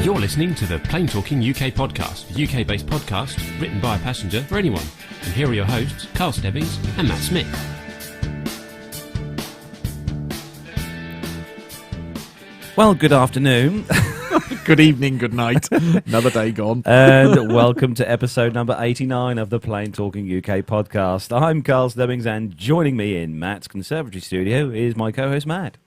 You're listening to the Plane Talking UK podcast, a UK-based podcast written by a passenger for anyone. And here are your hosts, Carl Stebbings and Matt Smith. Well, good afternoon. Good evening, good night. Another day gone. And welcome to episode number 89 of the Plane Talking UK podcast. I'm Carl Stebbings, and joining me in Matt's conservatory studio is my co-host Matt.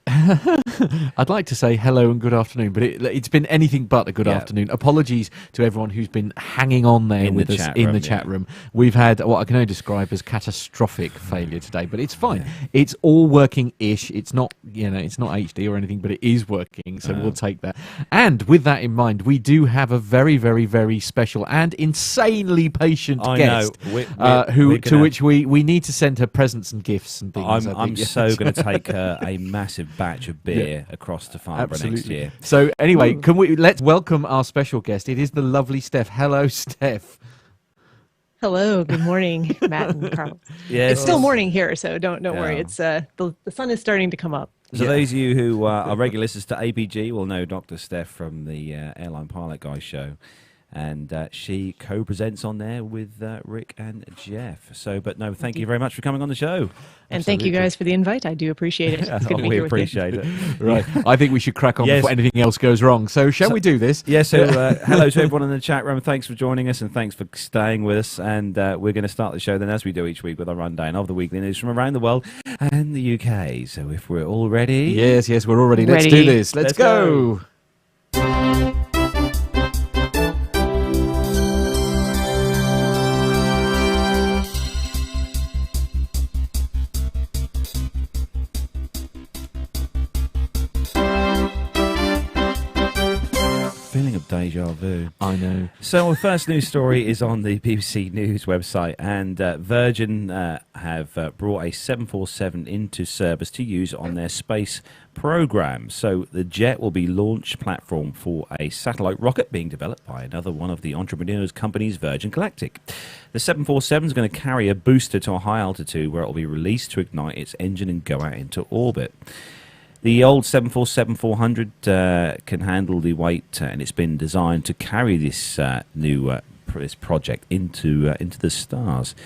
I'd like to say hello and good afternoon, but it's been anything but a good afternoon. Apologies to everyone who's been hanging on there with us in the chat room. We've had what I can only describe as catastrophic failure today, but it's fine. Yeah. It's all working-ish. It's not, it's not HD or anything, but it is working, so we'll take that. And with that in mind, we do have a very, very, very special and insanely patient guest to which we need to send her presents and gifts and things. I'm so going to take her a massive batch of beer across to Farnborough next year. So anyway, let's welcome our special guest. It is the lovely Steph. Hello, Steph. Hello, good morning, Matt and Carl. It's still morning here, so don't worry. It's the sun is starting to come up. So those of you who are regular listeners to APG will know Dr Steph from the Airline Pilot Guy show. And she co-presents on there with Rick and Jeff. Thank you very much for coming on the show. And thank you guys for the invite. I do appreciate it. It's good to be here with you. We appreciate it. Right. I think we should crack on before anything else goes wrong. So shall we do this? Yeah, so hello to everyone in the chat room. Thanks for joining us and thanks for staying with us. And we're going to start the show then, as we do each week, with a rundown of the weekly news from around the world and the UK. So if we're all ready... Yes, we're all ready. Let's do this. Let's go. Deja vu. I know. So our first news story is on the BBC News website, and Virgin have brought a 747 into service to use on their space program. So the jet will be launch platform for a satellite rocket being developed by another one of the entrepreneurs' companies, Virgin Galactic. The 747 is going to carry a booster to a high altitude where it will be released to ignite its engine and go out into orbit. The old 747-400 can handle the weight, and it's been designed to carry this this project into the stars.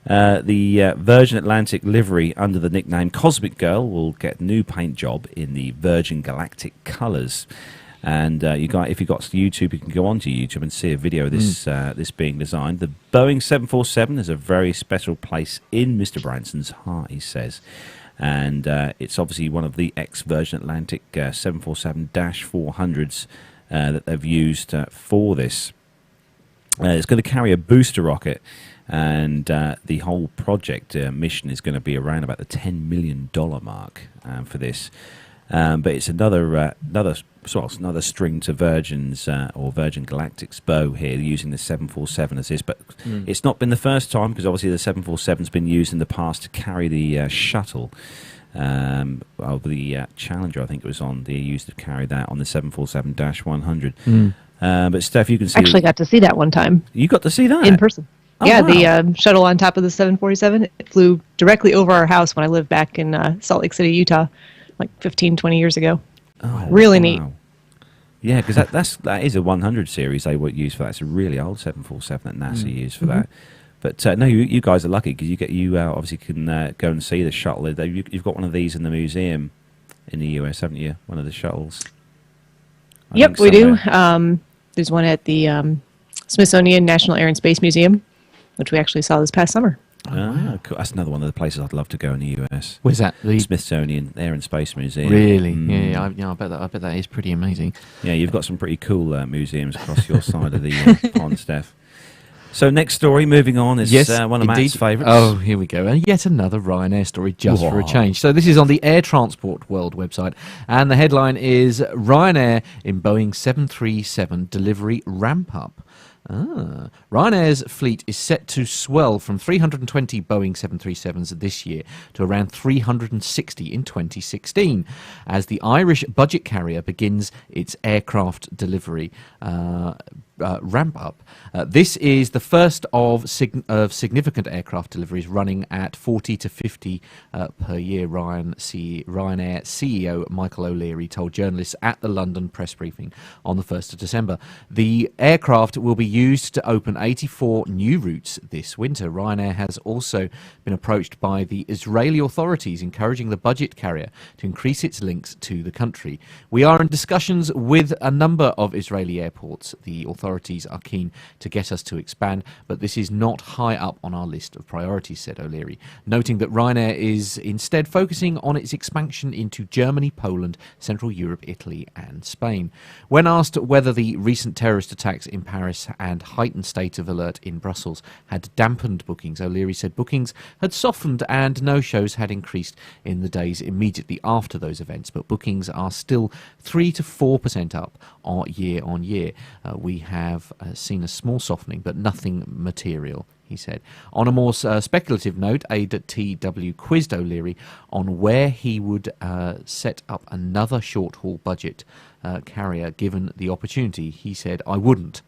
The Virgin Atlantic livery under the nickname Cosmic Girl will get a new paint job in the Virgin Galactic colours. And if you've got YouTube, you can go onto YouTube and see a video of this being designed. The Boeing 747 is a very special place in Mr. Branson's heart, he says. And it's obviously one of the ex-Virgin Atlantic 747-400s that they've used for this. It's going to carry a booster rocket, and the whole project mission is going to be around about the $10 million mark for this. But it's another string to Virgin's or Virgin Galactic's bow here, using the 747 as this. But it's not been the first time, because obviously the 747's been used in the past to carry the shuttle of the Challenger. I think it was on. They used to carry that on the 747-100. But Steph, you can see. Actually, got to see that one time. You got to see that in person. Oh, yeah, wow. The shuttle on top of the 747. It flew directly over our house when I lived back in Salt Lake City, Utah, like 15, 20 years ago. Oh, really neat. Yeah, because that is a 100 series they would use for that. It's a really old 747 that NASA used for that. But no, you guys are lucky, because you obviously can go and see the shuttle. You've got one of these in the museum in the US, haven't you? One of the shuttles. Yep, we do. There's one at the Smithsonian National Air and Space Museum, which we actually saw this past summer. Ah, cool. That's another one of the places I'd love to go in the US. Where's that? The Smithsonian Air and Space Museum. Really? Yeah. I bet that is pretty amazing. Yeah, you've got some pretty cool museums across your side of the pond, Steph. So next story, moving on, is one of Matt's favourites. Oh, here we go. And yet another Ryanair story, just for a change. So this is on the Air Transport World website, and the headline is Ryanair in Boeing 737 delivery ramp up. Ryanair's fleet is set to swell from 320 Boeing 737s this year to around 360 in 2016 as the Irish budget carrier begins its aircraft delivery. ramp up. This is the first of significant aircraft deliveries running at 40 to 50 per year, Ryanair CEO Michael O'Leary told journalists at the London press briefing on the 1st of December. The aircraft will be used to open 84 new routes this winter. Ryanair has also been approached by the Israeli authorities encouraging the budget carrier to increase its links to the country. We are in discussions with a number of Israeli airports. The authorities are keen to get us to expand, but this is not high up on our list of priorities, said O'Leary, noting that Ryanair is instead focusing on its expansion into Germany, Poland, Central Europe, Italy and Spain. When asked whether the recent terrorist attacks in Paris and heightened state of alert in Brussels had dampened bookings, O'Leary said bookings had softened and no-shows had increased in the days immediately after those events, but bookings are still 3 to 4% up year on year. We have seen a small softening, but nothing material, he said. On a more speculative note, ATW quizzed O'Leary on where he would set up another short-haul budget carrier given the opportunity. He said, "I wouldn't."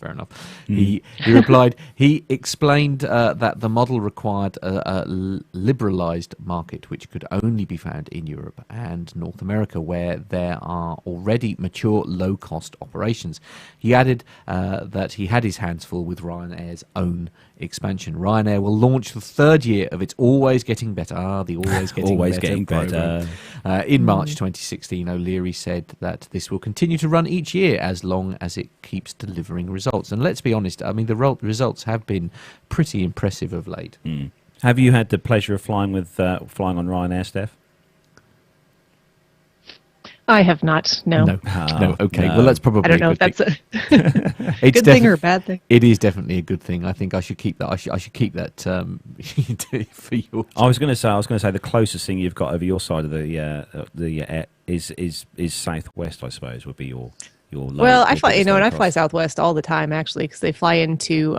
Fair enough. He replied, he explained that the model required a liberalised market which could only be found in Europe and North America, where there are already mature low-cost operations. He added that he had his hands full with Ryanair's own expansion. Ryanair will launch the third year of its Always Getting Better, the Always Getting Better. In March 2016, O'Leary said that this will continue to run each year as long as it keeps delivering results. And let's be honest, I mean, the results have been pretty impressive of late. Have you had the pleasure of flying on Ryanair, Steph? I have not. No. No. Okay. No. Well, that's probably. I don't know if that's a good thing or a bad thing. It is definitely a good thing. I think I should keep that. I should keep that for you. I was going to say the closest thing you've got over your side of the is Southwest. I suppose would be your. Well, I fly. And I fly Southwest all the time actually, because they fly into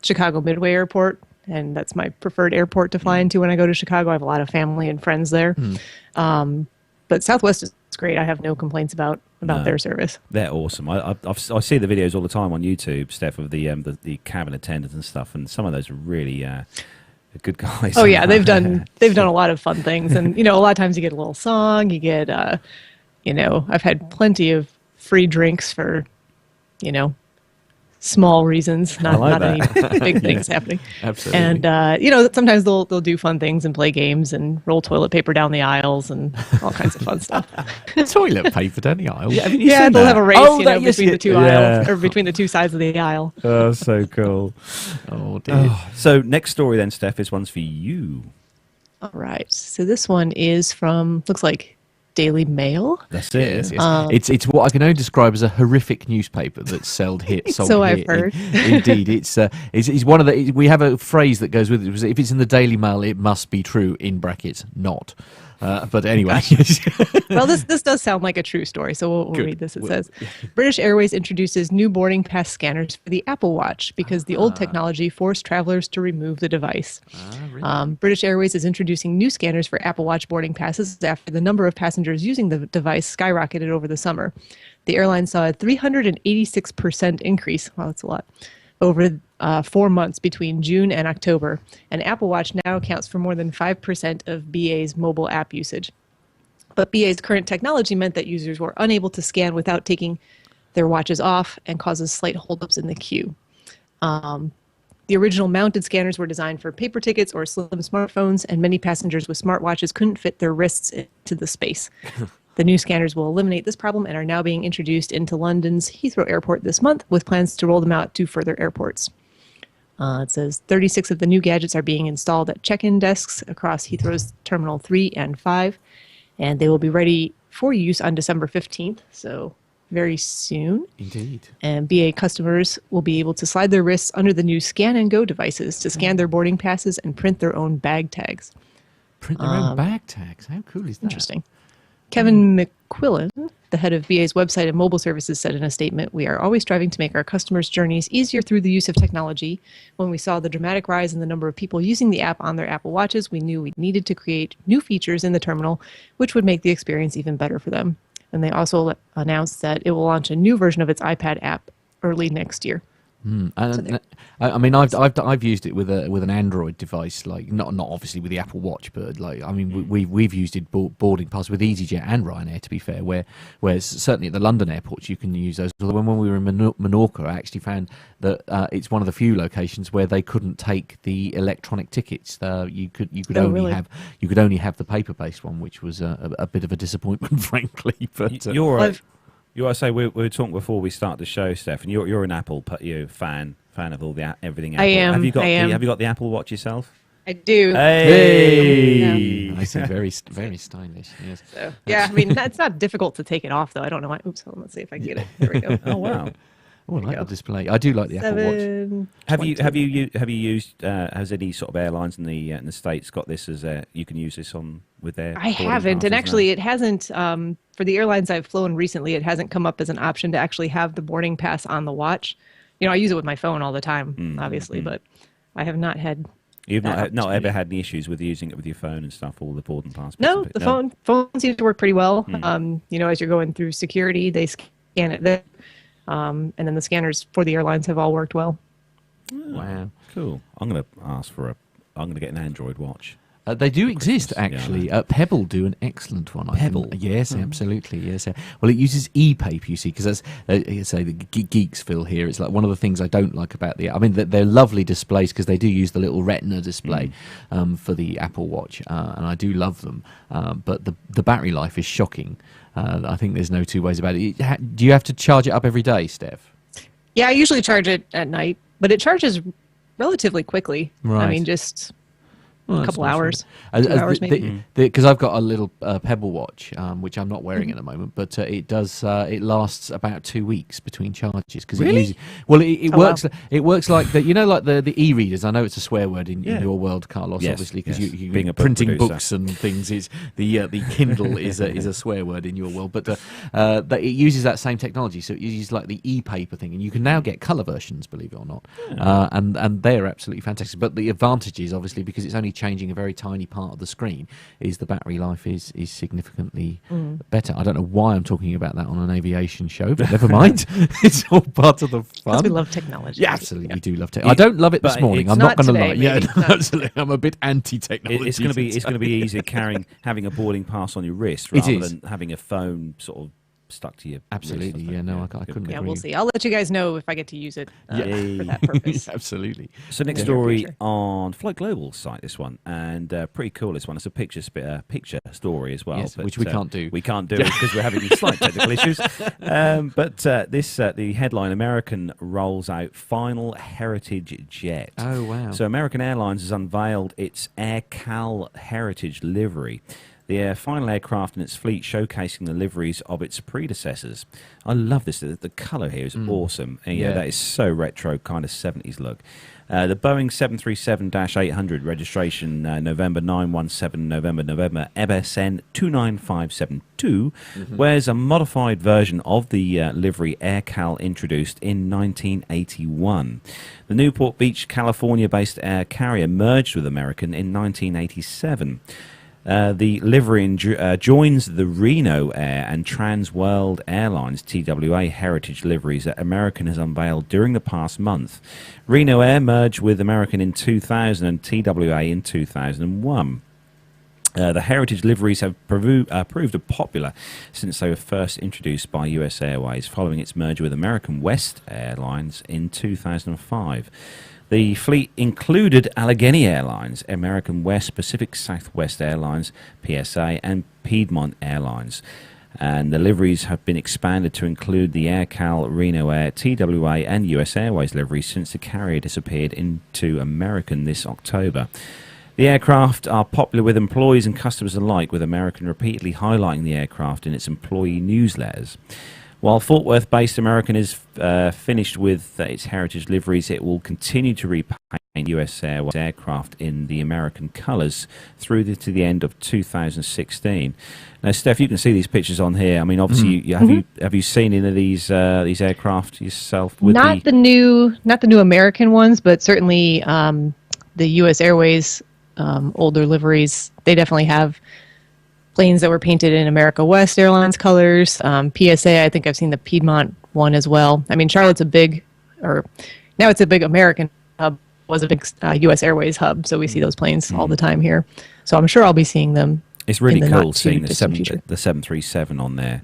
Chicago Midway Airport, and that's my preferred airport to fly into when I go to Chicago. I have a lot of family and friends there. But Southwest is great. I have no complaints about their service. They're awesome. I see the videos all the time on YouTube, Steph, of the cabin attendants and stuff, and some of those are really good guys. Oh yeah, they've done a lot of fun things, and a lot of times you get a little song. You get I've had plenty of free drinks for small reasons, not any big things happening. Absolutely. And sometimes they'll do fun things and play games and roll toilet paper down the aisles and all kinds of fun stuff. Toilet paper down the aisle. Yeah, they'll have a race between the two aisles, or between the two sides of the aisle. Oh, so cool. Oh dear. So next story then, Steph, is one's for you. All right. So this one is from, looks like, Daily Mail. That's it. Yes. It's what I can only describe as a horrific newspaper that's sold here. So I've heard. Indeed, it's one of the. We have a phrase that goes with it. If it's in the Daily Mail, it must be true. In brackets, not. But anyway. Well, this does sound like a true story, so we'll read this. It says, British Airways introduces new boarding pass scanners for the Apple Watch because the old technology forced travelers to remove the device. Really? British Airways is introducing new scanners for Apple Watch boarding passes after the number of passengers using the device skyrocketed over the summer. The airline saw a 386% increase. Wow, that's a lot. Over 4 months between June and October, and Apple Watch now accounts for more than 5% of BA's mobile app usage. But BA's current technology meant that users were unable to scan without taking their watches off and causes slight holdups in the queue. The original mounted scanners were designed for paper tickets or slim smartphones, and many passengers with smartwatches couldn't fit their wrists into the space. The new scanners will eliminate this problem and are now being introduced into London's Heathrow Airport this month, with plans to roll them out to further airports. It says 36 of the new gadgets are being installed at check-in desks across Heathrow's Terminal 3 and 5, and they will be ready for use on December 15th, so very soon. Indeed. And BA customers will be able to slide their wrists under the new Scan and Go devices to scan their boarding passes and print their own bag tags. Print their own bag tags? How cool is that? Interesting. Kevin McQuillan, the head of BA's website and mobile services, said in a statement, "We are always striving to make our customers' journeys easier through the use of technology. When we saw the dramatic rise in the number of people using the app on their Apple Watches, we knew we needed to create new features in the terminal, which would make the experience even better for them." And they also announced that it will launch a new version of its iPad app early next year. I mean, I've used it with an Android device, like not obviously with the Apple Watch, but like I mean we've used it boarding pass with EasyJet and Ryanair, to be fair. Where certainly at the London airports you can use those. When we were in Menorca, I actually found that it's one of the few locations where they couldn't take the electronic tickets. You could only have the paper based one, which was a bit of a disappointment, frankly. But You want to say we were talking before we start the show, Steph, and you're an Apple fan of all the everything Apple. I am. Have you got I am. Have you got the Apple Watch yourself? I do. Hey, I see, very stylish. Yes. So, yeah, I mean it's not difficult to take it off though. I don't know why. Oops, hold on, let's see if I can get it. There we go. Oh wow. Oh, I like the display. I do like the Apple Watch. Have you used? Has any sort of airlines in the States got this as you can use this on with their? I haven't, and actually, it hasn't. For the airlines I've flown recently, it hasn't come up as an option to actually have the boarding pass on the watch. You know, I use it with my phone all the time, obviously, but I have not had. You've not ever had any issues with using it with your phone and stuff, all the boarding pass? No, the phone seems to work pretty well. You know, as you're going through security, they scan it there. And then the scanners for the airlines have all worked well. Oh, wow, cool. I'm going to get an Android watch. They do exist, actually. Yeah, Pebble do an excellent one. Pebble? Yes, absolutely. Yes. Well, it uses e-paper, you see, because that's, say, the geeks feel here. It's like one of the things I don't like about I mean, they're lovely displays because they do use the little Retina display for the Apple Watch, and I do love them. But the battery life is shocking. I think there's no two ways about it. Do you have to charge it up every day, Steph? Yeah, I usually charge it at night, but it charges relatively quickly. Right. I mean, just a couple hours, 2 hours maybe. Because I've got a little Pebble watch, which I'm not wearing at the moment, but it lasts about 2 weeks between charges. Cause really? It works. Wow. It works like the like the e-readers. I know it's a swear word in your world, Carlos. Yes, obviously, because yes. Being you're a book printing producer. books and things. Is the Kindle is a swear word in your world, but it uses that same technology. So it uses like the e-paper thing, and you can now get color versions, believe it or not, and they're absolutely fantastic. But the advantage is obviously because it's only changing a very tiny part of the screen, is the battery life is significantly better. I don't know why I'm talking about that on an aviation show, but never mind. It's all part of the fun. Because we love technology. Yeah, absolutely, we do love technology. I don't love it this morning. I'm not going to lie. Maybe. Yeah, absolutely. I'm a bit anti-technology. It's going to be easier having a boarding pass on your wrist rather than having a phone sort of stuck to your absolutely wrist, yeah no I couldn't agree. We'll see. I'll let you guys know if I get to use it for that purpose. Absolutely. So next story on Flight Global's site, this one, and pretty cool, this one. It's a picture story as well, yes, but, which we can't do. We can't do it because we're having slight technical issues. But the headline: American rolls out final heritage jet. Oh wow. So American Airlines has unveiled its AirCal Heritage livery, the final aircraft in its fleet, showcasing the liveries of its predecessors. I love this. The colour here is awesome. And, that is so retro, kind of 70s look. The Boeing 737-800 registration November 917 November MSN 29572 wears a modified version of the livery AirCal introduced in 1981. The Newport Beach, California-based air carrier merged with American in 1987. The livery joins the Reno Air and Trans World Airlines TWA heritage liveries that American has unveiled during the past month. Reno Air merged with American in 2000 and TWA in 2001. The heritage liveries have proved popular since they were first introduced by US Airways following its merger with American West Airlines in 2005. The fleet included Allegheny Airlines, American West, Pacific Southwest Airlines, PSA, and Piedmont Airlines. And the liveries have been expanded to include the AirCal, Reno Air, TWA, and US Airways liveries since the carrier disappeared into American this October. The aircraft are popular with employees and customers alike, with American repeatedly highlighting the aircraft in its employee newsletters. While Fort Worth-based American is finished with its heritage liveries, it will continue to repaint US Airways aircraft in the American colours through to the end of 2016. Now, Steph, you can see these pictures on here. I mean, obviously, have you seen any of these aircraft yourself? Not the new American ones, but certainly the US Airways older liveries. They definitely have planes that were painted in America West Airlines colors. PSA, I think I've seen the Piedmont one as well. I mean, Charlotte's now it's a big American hub, was a big U.S. Airways hub, so we see those planes all the time here. So I'm sure I'll be seeing them. It's really cool seeing the 737 on there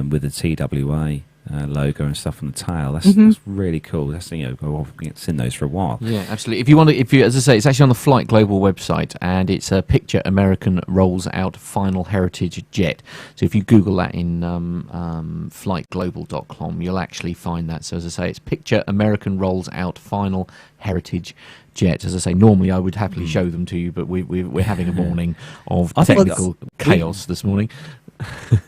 with the TWA logo and stuff on the tail. That's really cool. That's, you know, we've seen those for a while. Yeah, absolutely. If you, as I say, it's actually on the Flight Global website, and it's a picture American rolls out final heritage jet. So if you Google that in flightglobal.com, you'll actually find that. So as I say, it's picture American rolls out final heritage jet. As I say, normally I would happily show them to you, but we're having a morning of technical chaos this morning.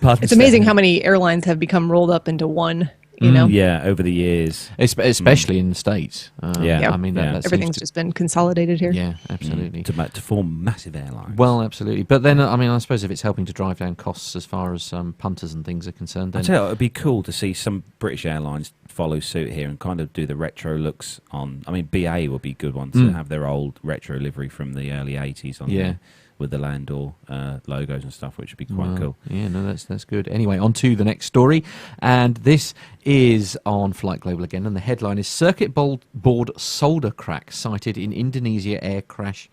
It's amazing how many airlines have become rolled up into one, you know? Yeah, over the years. Especially in the States. I mean, everything's just been consolidated here. Yeah, absolutely. To form massive airlines. Well, absolutely. But then, I mean, I suppose if it's helping to drive down costs as far as punters and things are concerned, then... I tell you, it'd be cool to see some British airlines follow suit here and kind of do the retro looks on... I mean, BA would be a good one to have their old retro livery from the early 80s on there, with the Landor logos and stuff, which would be quite cool. Yeah, no, that's good. Anyway, on to the next story, and this is on Flight Global again, and the headline is Circuit Board Solder Crack Cited in Indonesia Air Crash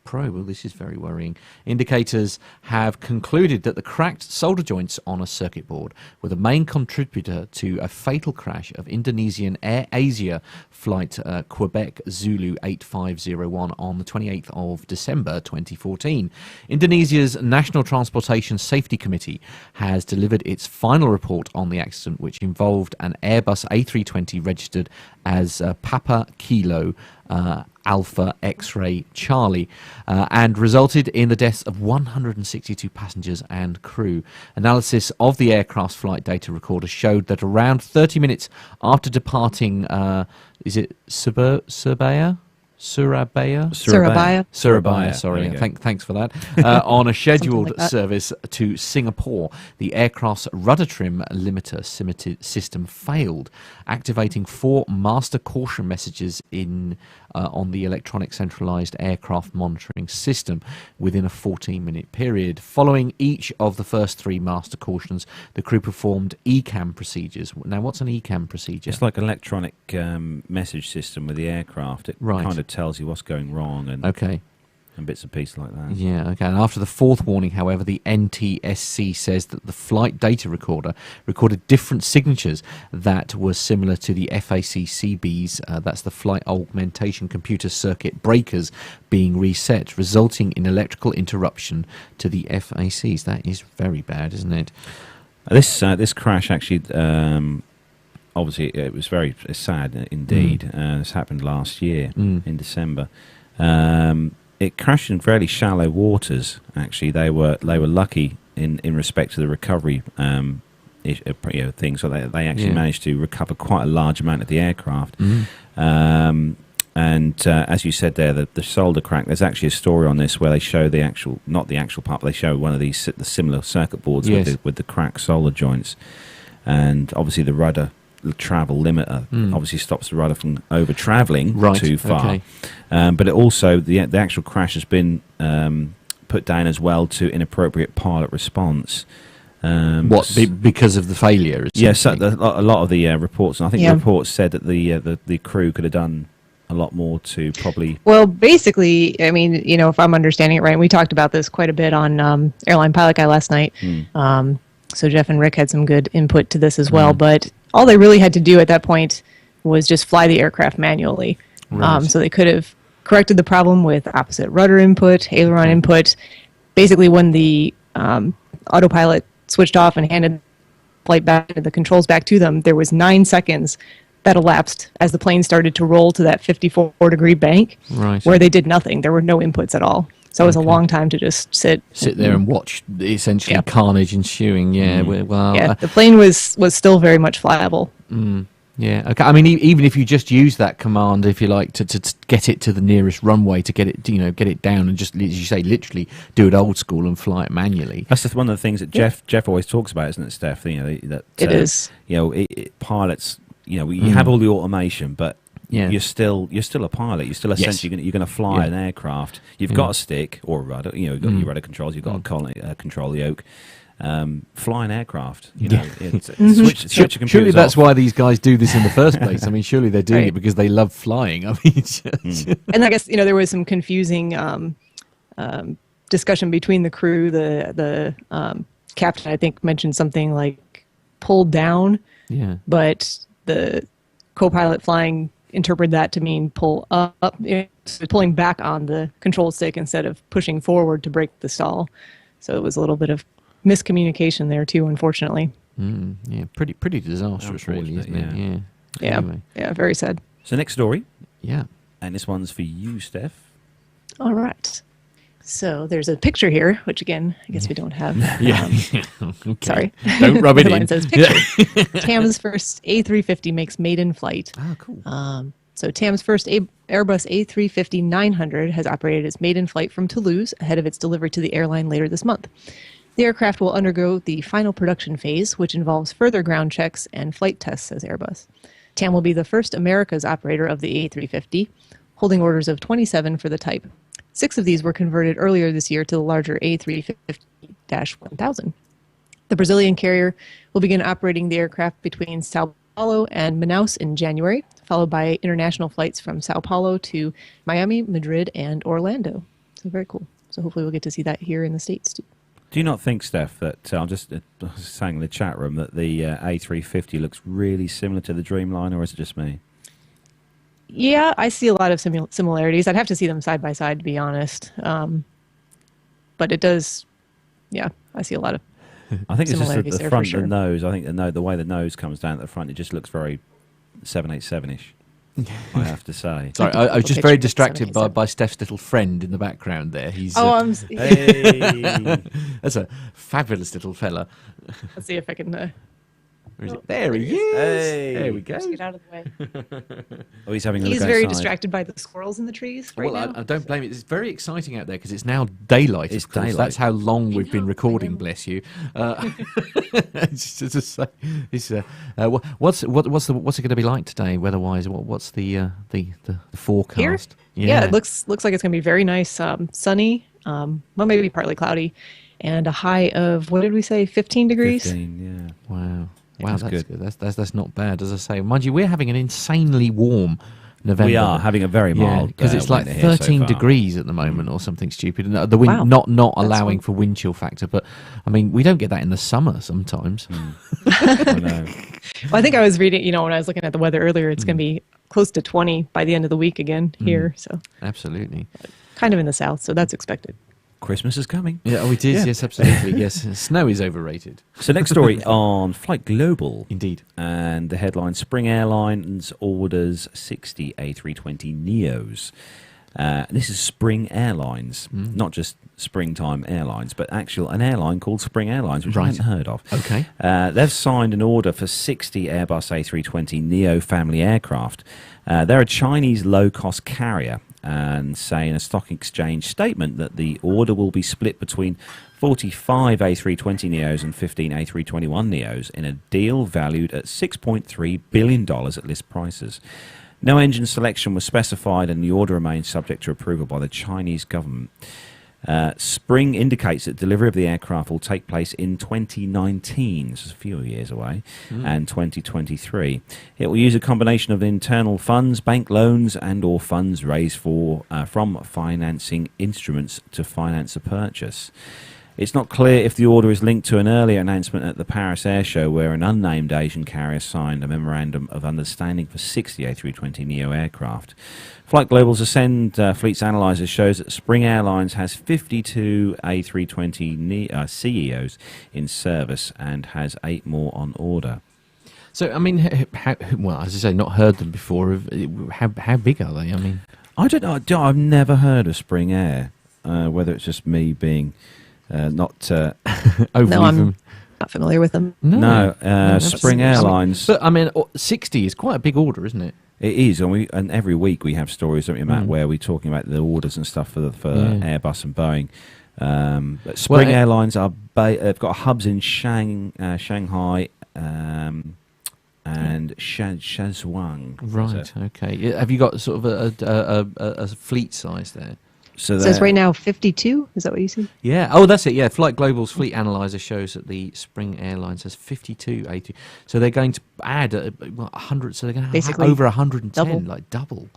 Probe. Well, this is very worrying. Indicators have concluded that the cracked solder joints on a circuit board were the main contributor to a fatal crash of Indonesian Air Asia flight Quebec Zulu 8501 on the 28th of December 2014. Indonesia's National Transportation Safety Committee has delivered its final report on the accident, which involved an Airbus A320 registered as Papa Kilo Alpha X-Ray Charlie, and resulted in the deaths of 162 passengers and crew. Analysis of the aircraft's flight data recorder showed that around 30 minutes after departing, is it Surabaya? Surabaya, sorry. Thanks for that. On a scheduled service to Singapore, the aircraft's rudder trim limiter system failed, activating 4 master caution messages on the electronic centralized aircraft monitoring system within a 14-minute period. Following each of the first 3 master cautions, the crew performed ECAM procedures. Now, what's an ECAM procedure? It's like an electronic message system with the aircraft. It kind of tells you what's going wrong and bits and pieces like that. Yeah, okay. And after the 4th warning, however, the NTSC says that the flight data recorder recorded different signatures that were similar to the FAC-CB's, that's the flight augmentation computer circuit breakers, being reset, resulting in electrical interruption to the FACs. That is very bad, isn't it? This crash actually... obviously, it was very sad indeed. This happened last year in December. It crashed in fairly shallow waters. Actually, they were lucky in respect to the recovery thing. So they actually managed to recover quite a large amount of the aircraft. And as you said there, the solder crack. There's actually a story on this where they show not the actual part, but they show one of the similar circuit boards with the cracked solder joints, and obviously the rudder travel limiter obviously stops the rudder from over travelling too far. But it also the actual crash has been put down as well to inappropriate pilot response. Because of the failure? Yes, a lot of the reports, and I think the reports said that the crew could have done a lot more to probably... Well, basically, I mean, if I'm understanding it right, we talked about this quite a bit on Airline Pilot Guy last night. So Jeff and Rick had some good input to this as well, but all they really had to do at that point was just fly the aircraft manually. So they could have corrected the problem with opposite rudder input, aileron input. Basically, when the autopilot switched off and handed the controls back to them, there was 9 seconds that elapsed as the plane started to roll to that 54-degree bank, where they did nothing. There were no inputs at all. So it was a long time to just sit there and watch essentially carnage ensuing. The plane was still very much flyable. Yeah, okay. I mean, even if you just use that command, if you like, to get it to the nearest runway, to get it down, and just, as you say, literally do it old school and fly it manually. That's one of the things that Jeff always talks about, isn't it, Steph? That it is. Pilots. You have all the automation, but you're still a pilot. You're still essentially you're going to fly an aircraft. You've got a stick or a rudder. You've got your rudder controls. You've got to control the yoke. flying aircraft. Surely that's why these guys do this in the first place. I mean, surely they're doing it because they love flying. I mean, and I guess there was some confusing discussion between the crew. The captain, I think, mentioned something like pulled down. Yeah. But the co-pilot flying interpreted that to mean pull up, pulling back on the control stick instead of pushing forward to break the stall. So it was a little bit of miscommunication there too, unfortunately. Yeah, pretty disastrous, really, isn't it? Yeah. Anyway. Yeah, very sad. So next story. Yeah. And this one's for you, Steph. All right. So there's a picture here, which again, I guess we don't have. Okay. Sorry. Don't rub it in. Says picture. TAM's first A350 makes maiden flight. Ah, cool. So TAM's first Airbus A350-900 has operated its maiden flight from Toulouse ahead of its delivery to the airline later this month. The aircraft will undergo the final production phase, which involves further ground checks and flight tests, says Airbus. TAM will be the first Americas operator of the A350, holding orders of 27 for the type. 6 of these were converted earlier this year to the larger A350-1000. The Brazilian carrier will begin operating the aircraft between Sao Paulo and Manaus in January, followed by international flights from Sao Paulo to Miami, Madrid, and Orlando. So very cool. So hopefully we'll get to see that here in the States too. Do you not think, Steph, that I'm just saying in the chat room that the A350 looks really similar to the Dreamliner, or is it just me? Yeah, I see a lot of similarities. I'd have to see them side by side, to be honest. But it does, I see a lot of I think it's just the front sure. of the nose. I think the way the nose comes down at the front, it just looks very 787-ish, I have to say. Sorry, I was just very distracted by Steph's little friend in the background there. He's hey. That's a fabulous little fella. Let's see if I can... There he is. Hey. There we go. Just get out of the way. He's having a He's look very outside. distracted by the squirrels in the trees now. I don't blame it. It's very exciting out there because it's now daylight. It's of course. daylight. That's how long we've been recording. Bless you. What's it going to be like today, weather-wise? What's the forecast? Here? Yeah, it looks like it's going to be very nice, sunny. Well, maybe partly cloudy, and a high of, what did we say, 15 degrees? 15, yeah. Wow, that's good. That's not bad, as I say. Mind you, we're having an insanely warm November. We are having a very mild because it's like 13 degrees at the moment or something stupid. And the wind not allowing for wind chill factor, but I mean, we don't get that in the summer sometimes. I know. Well, I think I was reading, when I was looking at the weather earlier, it's going to be close to 20 by the end of the week again here. So absolutely. Kind of in the south, so that's expected. Christmas is coming. Yeah, it is. Yeah. Yes, absolutely. Yes, snow is overrated. So next story on Flight Global. Indeed. And the headline, Spring Airlines orders 60 A320neos. This is Spring Airlines, not just Springtime Airlines, but an airline called Spring Airlines, which I hadn't heard of. Okay. They've signed an order for 60 Airbus A320neo family aircraft. They're a Chinese low-cost carrier, and say in a stock exchange statement that the order will be split between 45 A320neos and 15 A321neos in a deal valued at $6.3 billion at list prices. No engine selection was specified, and the order remains subject to approval by the Chinese government. Spring indicates that delivery of the aircraft will take place in 2019, this is a few years away, and 2023. It will use a combination of internal funds, bank loans, and or funds raised from financing instruments to finance the purchase. It's not clear if the order is linked to an earlier announcement at the Paris Air Show where an unnamed Asian carrier signed a memorandum of understanding for 60 A320neo aircraft. Flight Global's Ascend Fleets Analyzer shows that Spring Airlines has 52 A320 CEOs in service and has 8 more on order. So, I mean, well, as I say, not heard them before. How big are they? I mean, I don't know. I've never heard of Spring Air, whether it's just me being... not overly no, I'm not familiar with them. No, Spring Airlines. But I mean, 60 is quite a big order, isn't it? It is, and every week we have stories, don't we, Matt, where we're talking about the orders and stuff for Airbus and Boeing. But Spring Airlines they've got hubs in Shanghai and Shenzhen. Right. Okay. Have you got sort of a fleet size there? So it says right now 52. Is that what you see? Yeah. Oh, that's it. Yeah. Flight Global's fleet analyzer shows that the Spring Airlines has 52 A3. So they're going to add 100. So they're going to have Basically over 110, double. Double.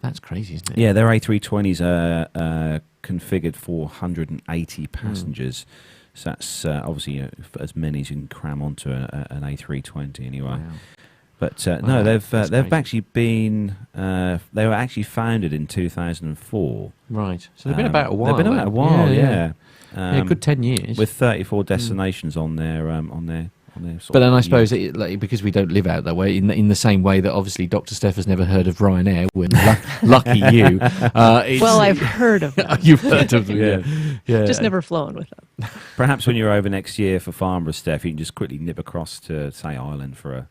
That's crazy, isn't it? Yeah, their A320s are configured for 180 passengers. So that's obviously as many as you can cram onto an A320 anyway. Wow. But no, they've actually been they were actually founded in 2004. Right. So they've been about a while. They've been about a while, yeah. Yeah, good 10 years with 34 destinations on their But then I suppose because we don't live out that way, in the same way that obviously Dr. Steph has never heard of Ryanair, when lucky you. Well, I've heard of them. You've heard of them, yeah. Just never flown with them. Perhaps when you're over next year for Farnborough, Steph, you can just quickly nip across to, say, Ireland for a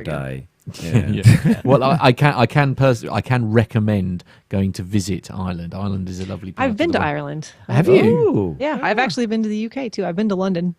day. Yeah. Well, I can recommend going to visit Ireland. Ireland is a lovely place. I've been to Ireland. Have you? Ooh. Yeah, I've actually been to the UK too. I've been to London.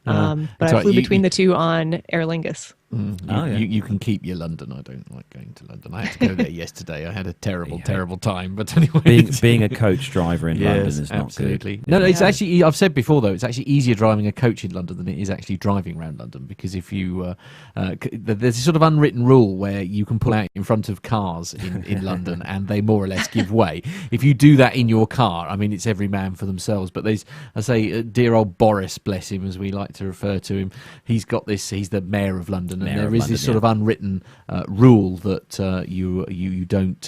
But That's I right, flew between the two on Aer Lingus. You can keep your London. I don't like going to London. I had to go there yesterday. I had a terrible time. But anyway, being a coach driver in London is not absolutely good. No, it's actually, I've said before though, it's actually easier driving a coach in London than it is actually driving around London, because if you there's a sort of unwritten rule where you can pull out in front of cars in London and they more or less give way. If you do that in your car, I mean, it's every man for themselves. But there's, I say, dear old Boris, bless him, as we like to refer to him. He's got this. He's the mayor of London. And there is this sort of unwritten rule that you don't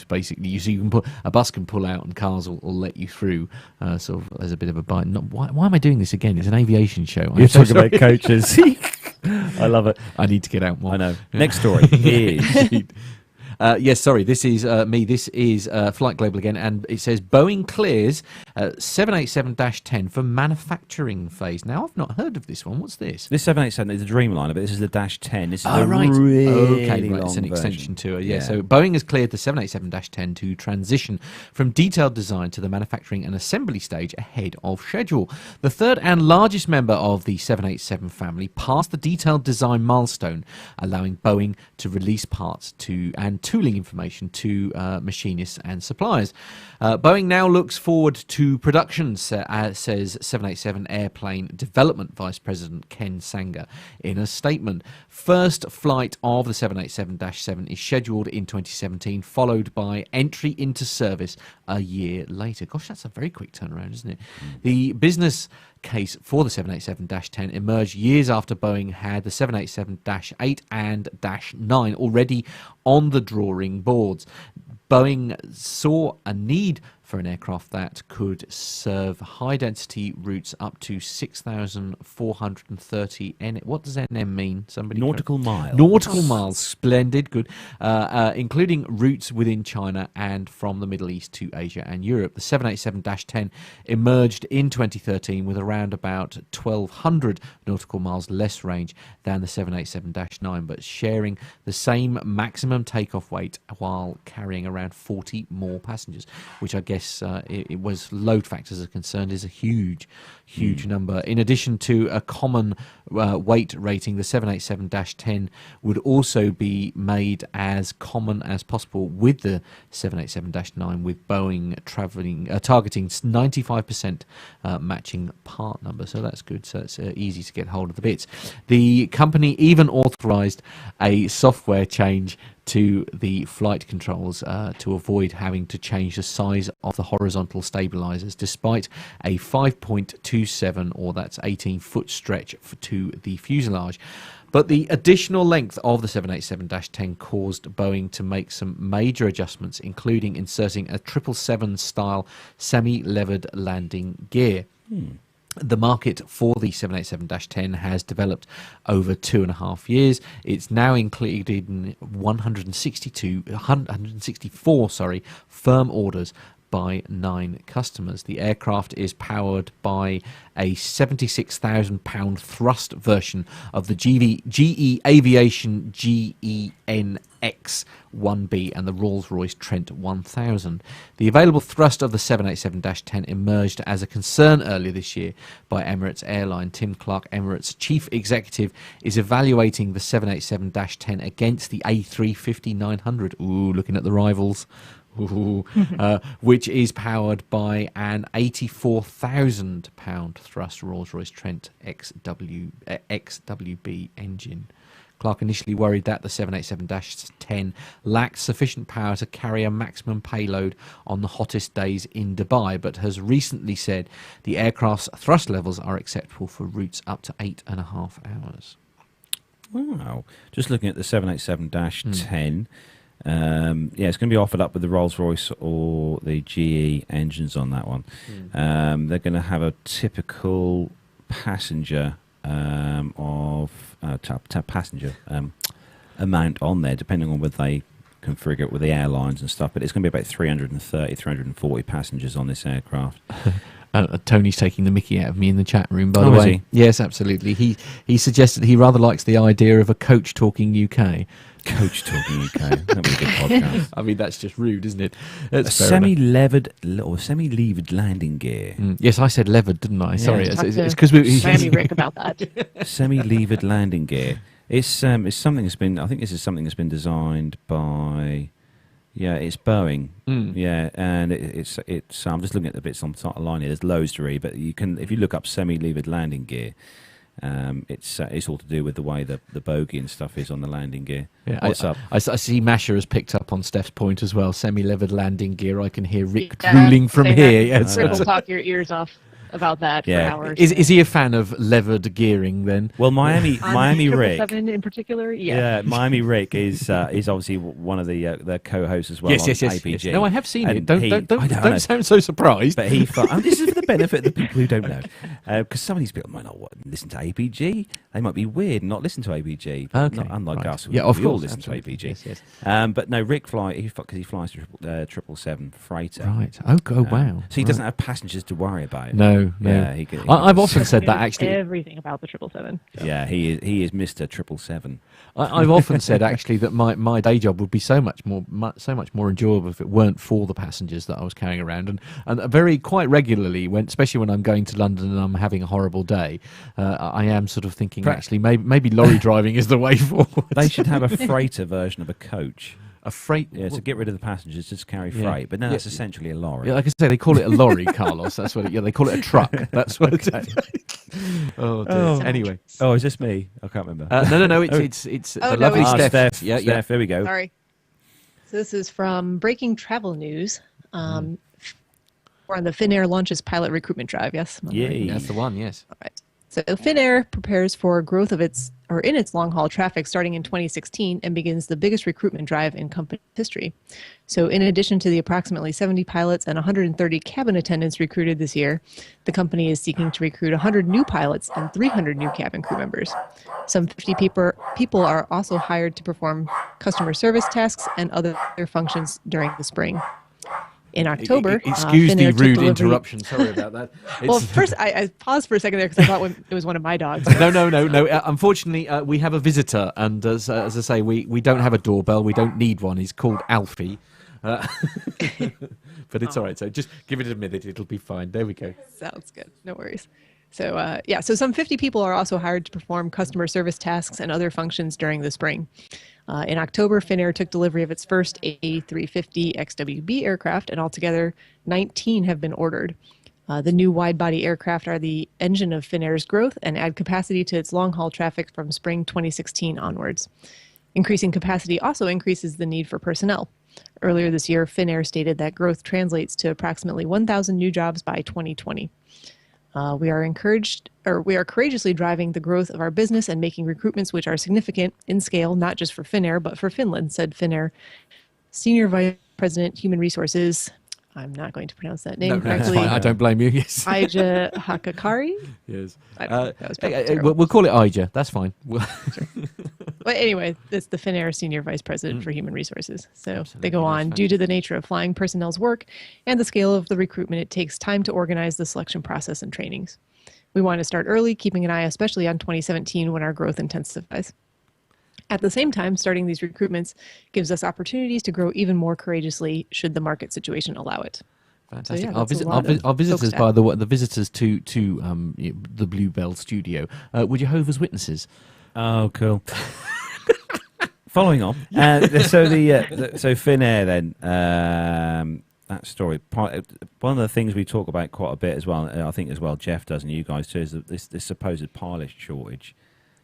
basically. So you can a bus can pull out and cars will let you through. Sort of as a bit of a bite. Why am I doing this again? It's an aviation show. You're talking about coaches. I love it. I need to get out more. I know. Next story is. Yes, sorry, this is me. This is Flight Global again, and it says Boeing clears 787-10 for manufacturing phase. Now, I've not heard of this one. What's this? This 787 is a Dreamliner, but this is the -10. This is right. Really long It's an extension version. to it. Yeah, so Boeing has cleared the 787-10 to transition from detailed design to the manufacturing and assembly stage ahead of schedule. The third and largest member of the 787 family passed the detailed design milestone, allowing Boeing to release parts and tooling information to machinists and suppliers. Boeing now looks forward to production, says 787 Airplane Development Vice President Ken Sanger in a statement. First flight of the 787-7 is scheduled in 2017, followed by entry into service a year later. Gosh, that's a very quick turnaround, isn't it? The business case for the 787-10 emerged years after Boeing had the 787-8 and -9 already on the drawing boards. Boeing saw a need for an aircraft that could serve high-density routes up to 6,430 What does NM mean? Nautical miles. Nautical miles. Splendid. Good. Including routes within China and from the Middle East to Asia and Europe. The 787-10 emerged in 2013 with around about 1,200 nautical miles less range than the 787-9, but sharing the same maximum takeoff weight while carrying around 40 more passengers, which I guess it was load factors are concerned is a huge number. In addition to a common weight rating, the 787-10 would also be made as common as possible with the 787-9, with Boeing targeting 95% matching part number. So that's good. So it's easy to get hold of the bits. The company even authorized a software change to the flight controls to avoid having to change the size of the horizontal stabilizers, despite a 5.27, or that's 18-foot stretch to the fuselage. But the additional length of the 787-10 caused Boeing to make some major adjustments, including inserting a 777-style semi-levered landing gear. The market for the 787-10 has developed over 2.5 years. It's now included in 164 firm orders by 9 customers. The aircraft is powered by a £76,000 thrust version of the GE Aviation GEnx-1B and the Rolls-Royce Trent 1000. The available thrust of the 787-10 emerged as a concern earlier this year by Emirates Airline. Tim Clark, Emirates chief executive, is evaluating the 787-10 against the A350-900. Ooh, looking at the rivals. which is powered by an £84,000 thrust Rolls-Royce Trent XWB engine. Clark initially worried that the 787-10 lacked sufficient power to carry a maximum payload on the hottest days in Dubai, but has recently said the aircraft's thrust levels are acceptable for routes up to 8.5 hours. Wow. Just looking at the 787-10, it's going to be offered up with the Rolls-Royce or the GE engines on that one. They're going to have a typical passenger passenger amount on there, depending on whether they configure it with the airlines and stuff. But it's going to be about 330, 340 passengers on this aircraft. Tony's taking the mickey out of me in the chat room, by the way. Is he? Yes, absolutely. He suggested he rather likes the idea of a coach talking UK. Coach talking UK. That'd be a good podcast. I mean, that's just rude, isn't it? A semi-levered or semi-levered landing gear. Yes, I said levered, didn't I? Yeah, Sorry, it's because Miami Rick about that. Semi-levered landing gear. It's something that's been. I think this is something that's been designed by. Yeah, it's Boeing. Yeah, and it's. I'm just looking at the bits on the line here. There's loads to read, but you can, if you look up semi-levered landing gear. It's all to do with the way the bogey and stuff is on the landing gear. Yeah, What's up? I see Masha has picked up on Steph's point as well. Semi-levered landing gear. I can hear Rick drooling from here. Yes. Rick will talk your ears off about that for hours. Is he a fan of levered gearing then? Well, Miami Rick. 7 in particular, Miami Rick is obviously one of the co-hosts as well. Yes. APG. No, I have seen and it. Don't sound so surprised. But this is for the benefit of the people who don't know, because some of these people might not listen to APG. They might be weird and not listen to APG. Okay, unlike us, yeah, of we course, all listen absolutely. to APG. Yes. But no, Rick because he flies 777 freighter. Right. Oh, wow. So he doesn't have passengers to worry about. No. Yeah, I've often said that actually. Everything about the 777. Yeah, he is Mr. 777. I've often said actually that my day job would be so much more enjoyable if it weren't for the passengers that I was carrying around, and quite regularly, especially when I'm going to London and I'm having a horrible day, I am sort of thinking actually maybe lorry driving is the way forward. They should have a freighter version of a coach. A freight? Yeah, to get rid of the passengers, just carry freight. But no, that's essentially a lorry. Yeah, like I say, they call it a lorry, Carlos. That's what. They call it a truck. That's what it is. Oh, dear. Oh. Anyway. Oh, is this me? I can't remember. No. It's the lovely Steph. Steph. There we go. Sorry. So this is from Breaking Travel News. We're on the FinnAir launches pilot recruitment drive. Yes. Yay. That's the one. Yes. All right. So FinnAir prepares for growth of its long-haul traffic starting in 2016 and begins the biggest recruitment drive in company history. So in addition to the approximately 70 pilots and 130 cabin attendants recruited this year, the company is seeking to recruit 100 new pilots and 300 new cabin crew members. Some 50 people are also hired to perform customer service tasks and other functions during the spring. In October, excuse the rude interruption. Sorry about that. Well, first I paused for a second there because I thought it was one of my dogs. No. Unfortunately, we have a visitor, and as I say, we don't have a doorbell. We don't need one. He's called Alfie, but it's all right. So just give it a minute; it'll be fine. There we go. Sounds good. No worries. So so some 50 people are also hired to perform customer service tasks and other functions during the spring. In October, FinnAir took delivery of its first A350 XWB aircraft, and altogether 19 have been ordered. The new wide-body aircraft are the engine of FinnAir's growth and add capacity to its long-haul traffic from spring 2016 onwards. Increasing capacity also increases the need for personnel. Earlier this year, FinnAir stated that growth translates to approximately 1,000 new jobs by 2020. We are courageously driving the growth of our business and making recruitments which are significant in scale, not just for FinnAir, but for Finland, said FinnAir Senior Vice President, Human Resources. I'm not going to pronounce that name correctly. Fine. I don't blame you. Yes. Ija Hakakari? Yes. We'll call it Ija. That's fine. Sure. But anyway, it's the FinnAir Senior Vice President for Human Resources. So Absolutely. they go on. Due to the nature of flying personnel's work and the scale of the recruitment, it takes time to organize the selection process and trainings. We want to start early, keeping an eye especially on 2017 when our growth intensifies. At the same time, starting these recruitments gives us opportunities to grow even more courageously should the market situation allow it. Fantastic. So, our visitors, by the way, the visitors to the Bluebell studio, were Jehovah's Witnesses. Oh, cool. Following on, so FinnAir then. That story. One of the things we talk about quite a bit as well, I think as well, Jeff does, and you guys too, is this supposed pilot shortage.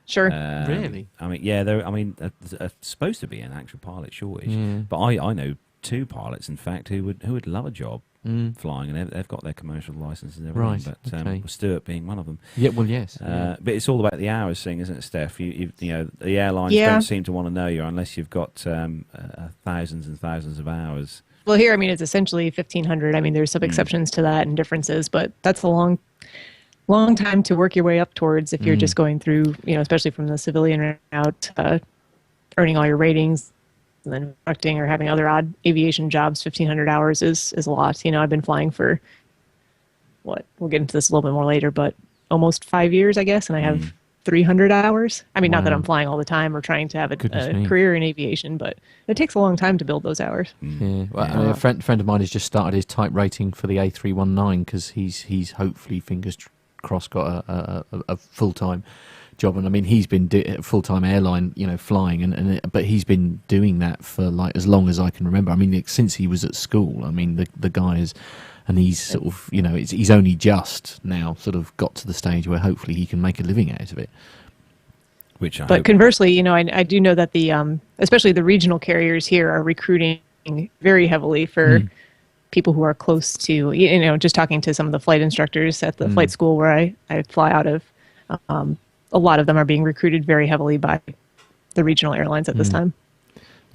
Sure. Really? I mean, yeah. There's supposed to be an actual pilot shortage, but I know 2 pilots, in fact, who would love a job flying, and they've got their commercial licenses and everything. Right. But Stuart being one of them. Yeah. Well, yes. But it's all about the hours thing, isn't it, Steph? You know, the airlines don't seem to want to know you unless you've got thousands and thousands of hours. Well, here, I mean, it's essentially 1,500. I mean, there's some exceptions to that and differences, but that's a long time to work your way up towards if you're just going through, especially from the civilian route, earning all your ratings and then conducting or having other odd aviation jobs. 1,500 hours is a lot. I've been flying for, we'll get into this a little bit more later, but almost 5 years, I guess, and I have 300 hours. I mean, not that I'm flying all the time or trying to have a career in aviation, but it takes a long time to build those hours. Yeah. Well, a friend of mine has just started his type rating for the A319 because he's hopefully, fingers crossed, got a full-time job. And I mean, he's been full-time airline, flying, but he's been doing that for like as long as I can remember. I mean, since he was at school. I mean, the guy is. And he's sort of, he's only just now sort of got to the stage where hopefully he can make a living out of it. But conversely, I do know that the, especially the regional carriers here are recruiting very heavily for people who are close to, just talking to some of the flight instructors at the flight school where I fly out of, a lot of them are being recruited very heavily by the regional airlines at this time.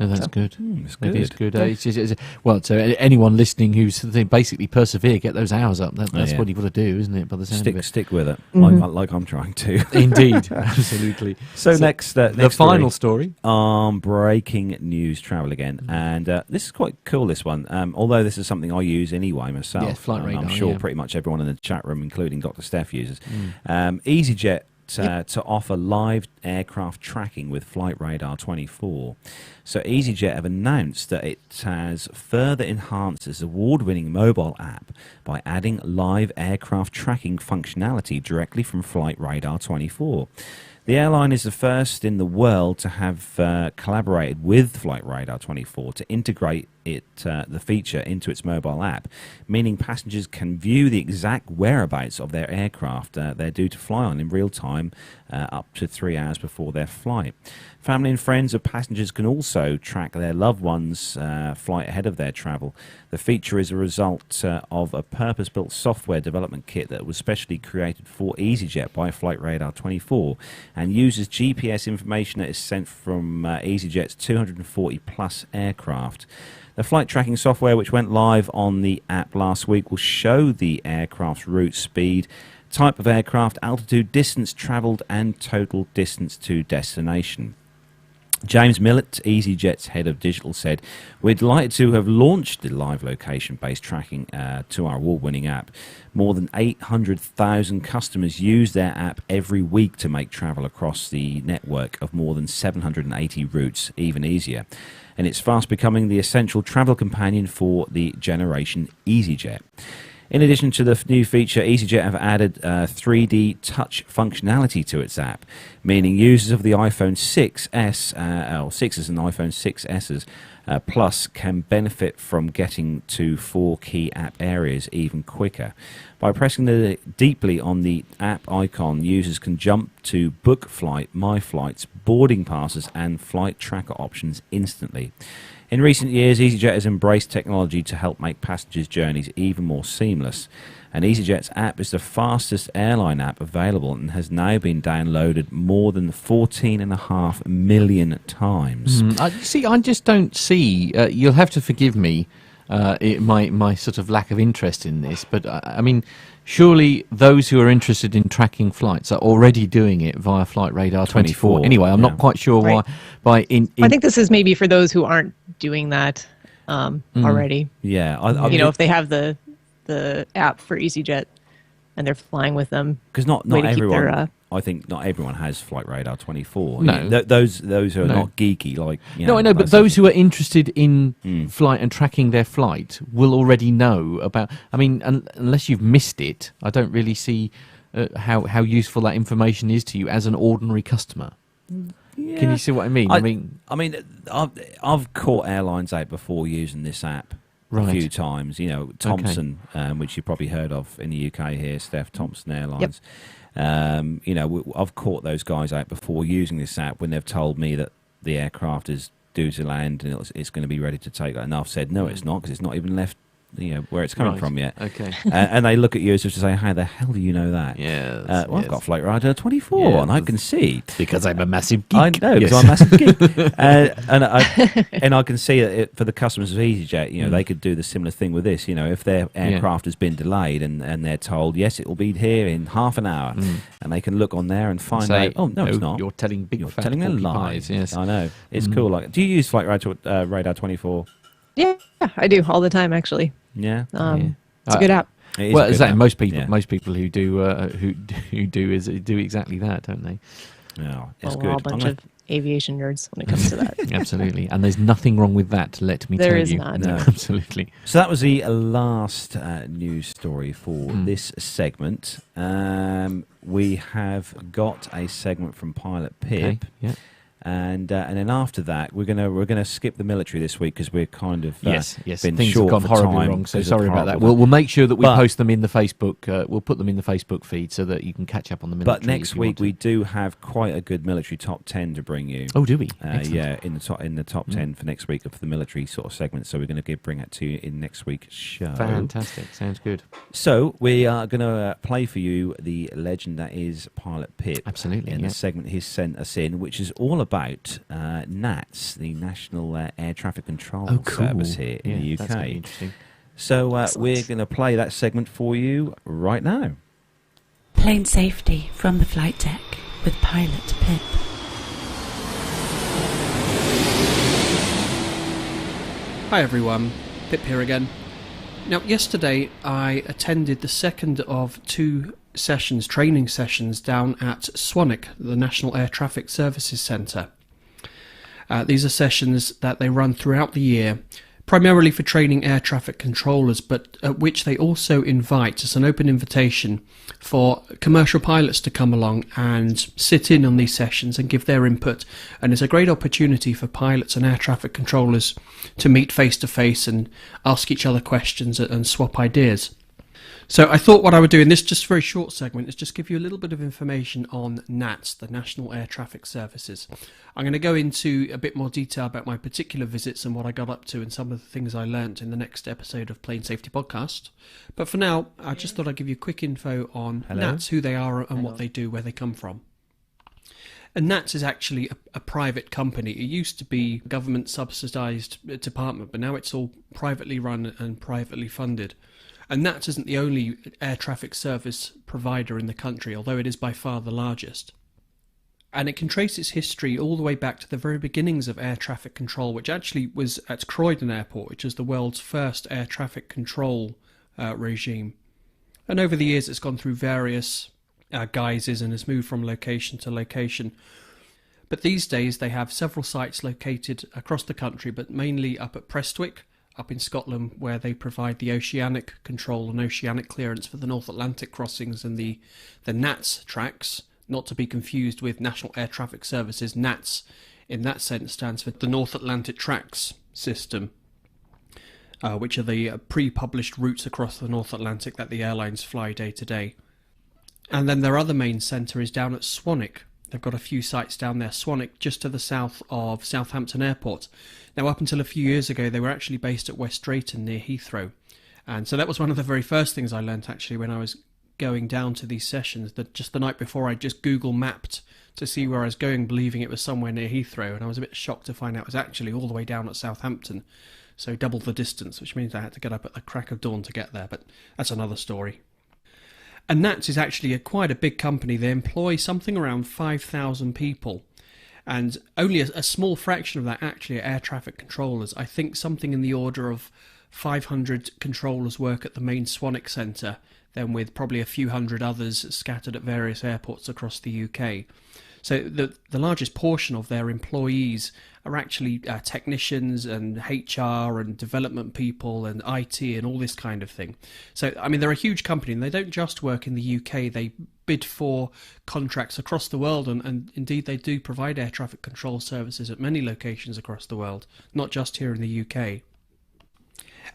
No, that's good. It's good. It is good. Well, so anyone listening who's basically persevere, get those hours up. That's what you've got to do, isn't it? By the sound of it. Stick with it, like I'm trying to. Indeed, absolutely. So next the final story. Breaking news travel again, and this is quite cool. This one, although this is something I use anyway myself. Yeah, flight radar. I'm sure pretty much everyone in the chat room, including Dr. Steph, uses. EasyJet. To offer live aircraft tracking with Flight Radar 24. So EasyJet have announced that it has further enhanced its award-winning mobile app by adding live aircraft tracking functionality directly from Flight Radar 24. The airline is the first in the world to have collaborated with Flight Radar 24 to integrate the feature into its mobile app, meaning passengers can view the exact whereabouts of their aircraft they're due to fly on in real time, up to 3 hours before their flight. Family and friends of passengers can also track their loved ones' flight ahead of their travel. The feature is a result of a purpose-built software development kit that was specially created for EasyJet by Flight Radar 24 and uses GPS information that is sent from EasyJet's 240-plus aircraft. The flight tracking software, which went live on the app last week, will show the aircraft's route, speed, type of aircraft, altitude, distance travelled, and total distance to destination. James Millett, EasyJet's head of digital, said, "We're delighted to have launched the live location-based tracking to our award-winning app. More than 800,000 customers use their app every week to make travel across the network of more than 780 routes even easier. And it's fast becoming the essential travel companion for the generation EasyJet." In addition to the new feature, EasyJet have added 3D touch functionality to its app, meaning users of the iPhone 6s or 6s and iPhone 6s Plus can benefit from getting to 4 key app areas even quicker. By pressing deeply on the app icon, users can jump to book flight, my flights, boarding passes, and flight tracker options instantly. In recent years, EasyJet has embraced technology to help make passengers' journeys even more seamless. And EasyJet's app is the fastest airline app available and has now been downloaded more than 14.5 million times. See, I just don't see, you'll have to forgive me, my sort of lack of interest in this, but I mean, surely those who are interested in tracking flights are already doing it via Flight Radar 24. Anyway, I'm not quite sure why. I think this is maybe for those who aren't doing that already. Yeah. If they have the app for EasyJet and they're flying with them. Because not everyone... I think not everyone has Flight Radar 24. No. Those who are not geeky, like... No, I know, but those who are interested in flight and tracking their flight will already know about... I mean, unless you've missed it, I don't really see how useful that information is to you as an ordinary customer. Yeah. Can you see what I mean? I've caught airlines out before using this app a few times. Thomson, which you probably heard of in the UK here, Steph, Thomson Airlines. Yep. I've caught those guys out before using this app when they've told me that the aircraft is due to land and it's going to be ready to take. And I've said, no, it's not, because it's not even left where it's coming from yet. Okay. And they look at you as if to say, how the hell do you know that? Yes. I've got Flight Radar 24 on, I can see. Because I'm a massive geek. I know, because I'm a massive geek. And I can see that for the customers of EasyJet, they could do the similar thing with this. If their aircraft has been delayed and they're told, yes, it will be here in half an hour, and they can look on there and find out, oh, no, it's not. You're telling telling a lie. Yes. I know. It's cool. Like, do you use Flight Radar 24? Yeah, I do all the time, actually. Yeah. It's a good app. Well, exactly. Most people who do exactly that, don't they? Yeah, it's good. We're all a bunch of aviation nerds when it comes to that. Absolutely, and there's nothing wrong with that. Let me tell you, there is not. No, absolutely. So that was the last news story for this segment. We have got a segment from Pilot Pip. Okay. Yeah. And then after that, we're gonna skip the military this week because we're kind of yes, been things short have gone for horribly time wrong. So sorry about that. We'll make sure that we post them in the Facebook. We'll put them in the Facebook feed so that you can catch up on the military. But next week we do have quite a good military top 10 to bring you. Oh, do we? Yeah, in the top 10 for next week for the military sort of segment. So we're going to bring it to you in next week's show. Fantastic. Sounds good. So we are going to play for you the legend that is Pilot Pip. Absolutely. In the segment he's sent us in, which is all about NATS, the National Air Traffic Control Service here in the UK. That's gonna be interesting. So we're going to play that segment for you right now. Plane safety from the flight deck with Pilot Pip. Hi everyone, Pip here again. Now yesterday I attended the second of two training sessions down at Swanwick, the National Air Traffic Services Centre. These are sessions that they run throughout the year, primarily for training air traffic controllers, but at which they also invite, as an open invitation, for commercial pilots to come along and sit in on these sessions and give their input. And it's a great opportunity for pilots and air traffic controllers to meet face to face and ask each other questions and swap ideas. So I thought what I would do in this just very short segment is just give you a little bit of information on NATS, the National Air Traffic Services. I'm going to go into a bit more detail about my particular visits and what I got up to and some of the things I learnt in the next episode of Plane Safety Podcast. But for now, I just thought I'd give you quick info on NATS, who they are and what they do, where they come from. And NATS is actually a private company. It used to be a government subsidised department, but now it's all privately run and privately funded. And NATS isn't the only air traffic service provider in the country, although it is by far the largest. And it can trace its history all the way back to the very beginnings of air traffic control, which actually was at Croydon Airport, which is the world's first air traffic control regime. And over the years it's gone through various guises and has moved from location to location. But these days they have several sites located across the country, but mainly up at Prestwick, up in Scotland, where they provide the oceanic control and oceanic clearance for the North Atlantic crossings and the NATS tracks, not to be confused with National Air Traffic Services. NATS, in that sense, stands for the North Atlantic Tracks System, which are the pre-published routes across the North Atlantic that the airlines fly day to day. And then their other main centre is down at Swanwick. They've got a few sites down there. Swanwick, just to the south of Southampton Airport. Now, up until a few years ago, they were actually based at West Drayton near Heathrow. And so that was one of the very first things I learnt, actually, when I was going down to these sessions. That just the night before, I just Google mapped to see where I was going, believing it was somewhere near Heathrow. And I was a bit shocked to find out it was actually all the way down at Southampton. So double the distance, which means I had to get up at the crack of dawn to get there. But that's another story. And NATS is actually quite a big company. They employ something around 5,000 people. And only a small fraction of that actually are air traffic controllers. I think something in the order of 500 controllers work at the main Swanwick centre, then with probably a few hundred others scattered at various airports across the UK. So the largest portion of their employees are actually technicians and HR and development people and IT and all this kind of thing. So, I mean, they're a huge company, and they don't just work in the UK. They bid for contracts across the world, and indeed they do provide air traffic control services at many locations across the world, not just here in the UK.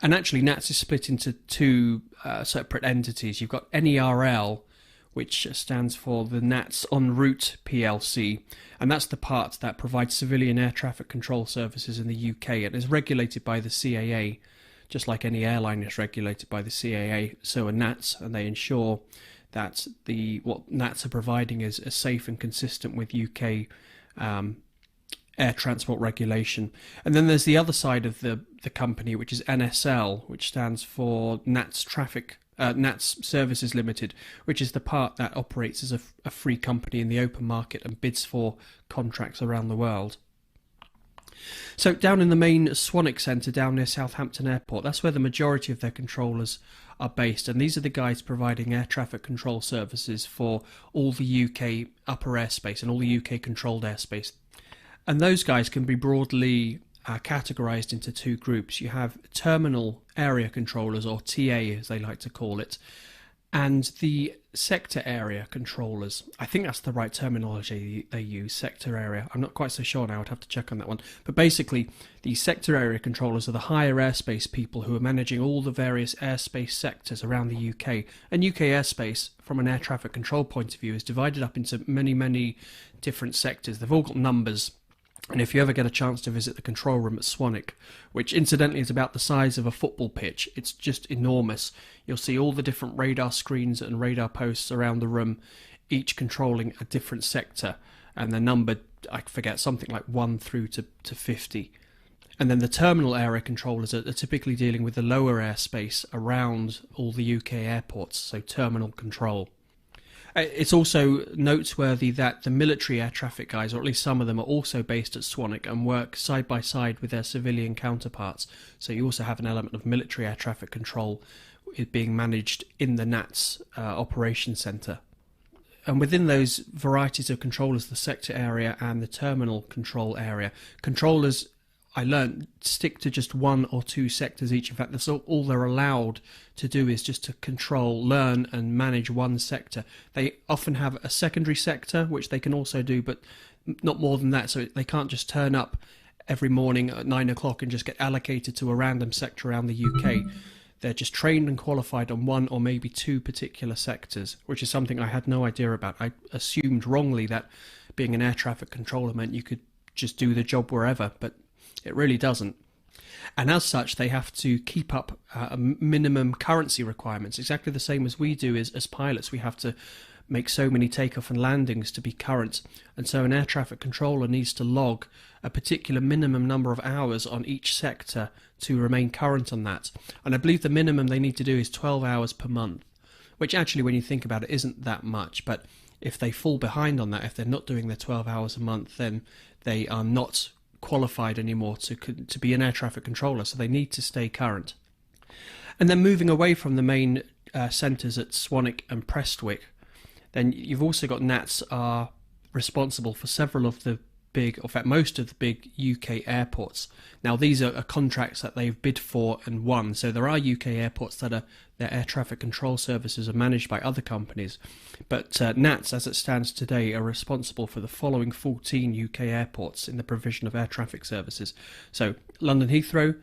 And actually, NATS is split into two separate entities. You've got NERL, which stands for the NATS En Route PLC, and that's the part that provides civilian air traffic control services in the UK and is regulated by the CAA. Just like any airline is regulated by the CAA, so are NATS, and they ensure that what NATS are providing is safe and consistent with UK air transport regulation. And then there's the other side of the company, which is NSL, which stands for NATS Services Limited, which is the part that operates as a free company in the open market and bids for contracts around the world. So down in the main Swanwick Centre, down near Southampton Airport, that's where the majority of their controllers are based, and these are the guys providing air traffic control services for all the UK upper airspace and all the UK controlled airspace. And those guys can be broadly categorised into two groups. You have terminal area controllers, or TA as they like to call it, and the sector area controllers. I think that's the right terminology they use, sector area. I'm not quite so sure now, I'd have to check on that one. But basically, the sector area controllers are the higher airspace people who are managing all the various airspace sectors around the UK. And UK airspace, from an air traffic control point of view, is divided up into many, many different sectors. They've all got numbers. And if you ever get a chance to visit the control room at Swanwick, which incidentally is about the size of a football pitch, it's just enormous. You'll see all the different radar screens and radar posts around the room, each controlling a different sector, and they're numbered, I forget, something like 1 through to 50. And then the terminal area controllers are typically dealing with the lower airspace around all the UK airports, so terminal control. It's also noteworthy that the military air traffic guys, or at least some of them, are also based at Swanwick and work side by side with their civilian counterparts. So you also have an element of military air traffic control being managed in the NATS operations centre. And within those varieties of controllers, the sector area and the terminal control area, controllers, I learned, stick to just 1 or 2 sectors each. In fact, that's all they're allowed to do is just to control, learn and manage one sector. They often have a secondary sector, which they can also do, but not more than that. So they can't just turn up every morning at 9 o'clock and just get allocated to a random sector around the UK. They're just trained and qualified on 1 or maybe 2 particular sectors, which is something I had no idea about. I assumed wrongly that being an air traffic controller meant you could just do the job wherever, but it really doesn't. And as such, they have to keep up minimum currency requirements, exactly the same as we do as pilots. We have to make so many takeoff and landings to be current. And so an air traffic controller needs to log a particular minimum number of hours on each sector to remain current on that. And I believe the minimum they need to do is 12 hours per month, which actually, when you think about it, isn't that much. But if they fall behind on that, if they're not doing their 12 hours a month, then they are not qualified anymore to be an air traffic controller, so they need to stay current. And then moving away from the main centres at Swanwick and Prestwick, then you've also got NATS are responsible for several of the big, or in fact most of the big UK airports. Now these are contracts that they've bid for and won, so there are UK airports that their air traffic control services are managed by other companies, but NATS as it stands today are responsible for the following 14 UK airports in the provision of air traffic services. So London Heathrow,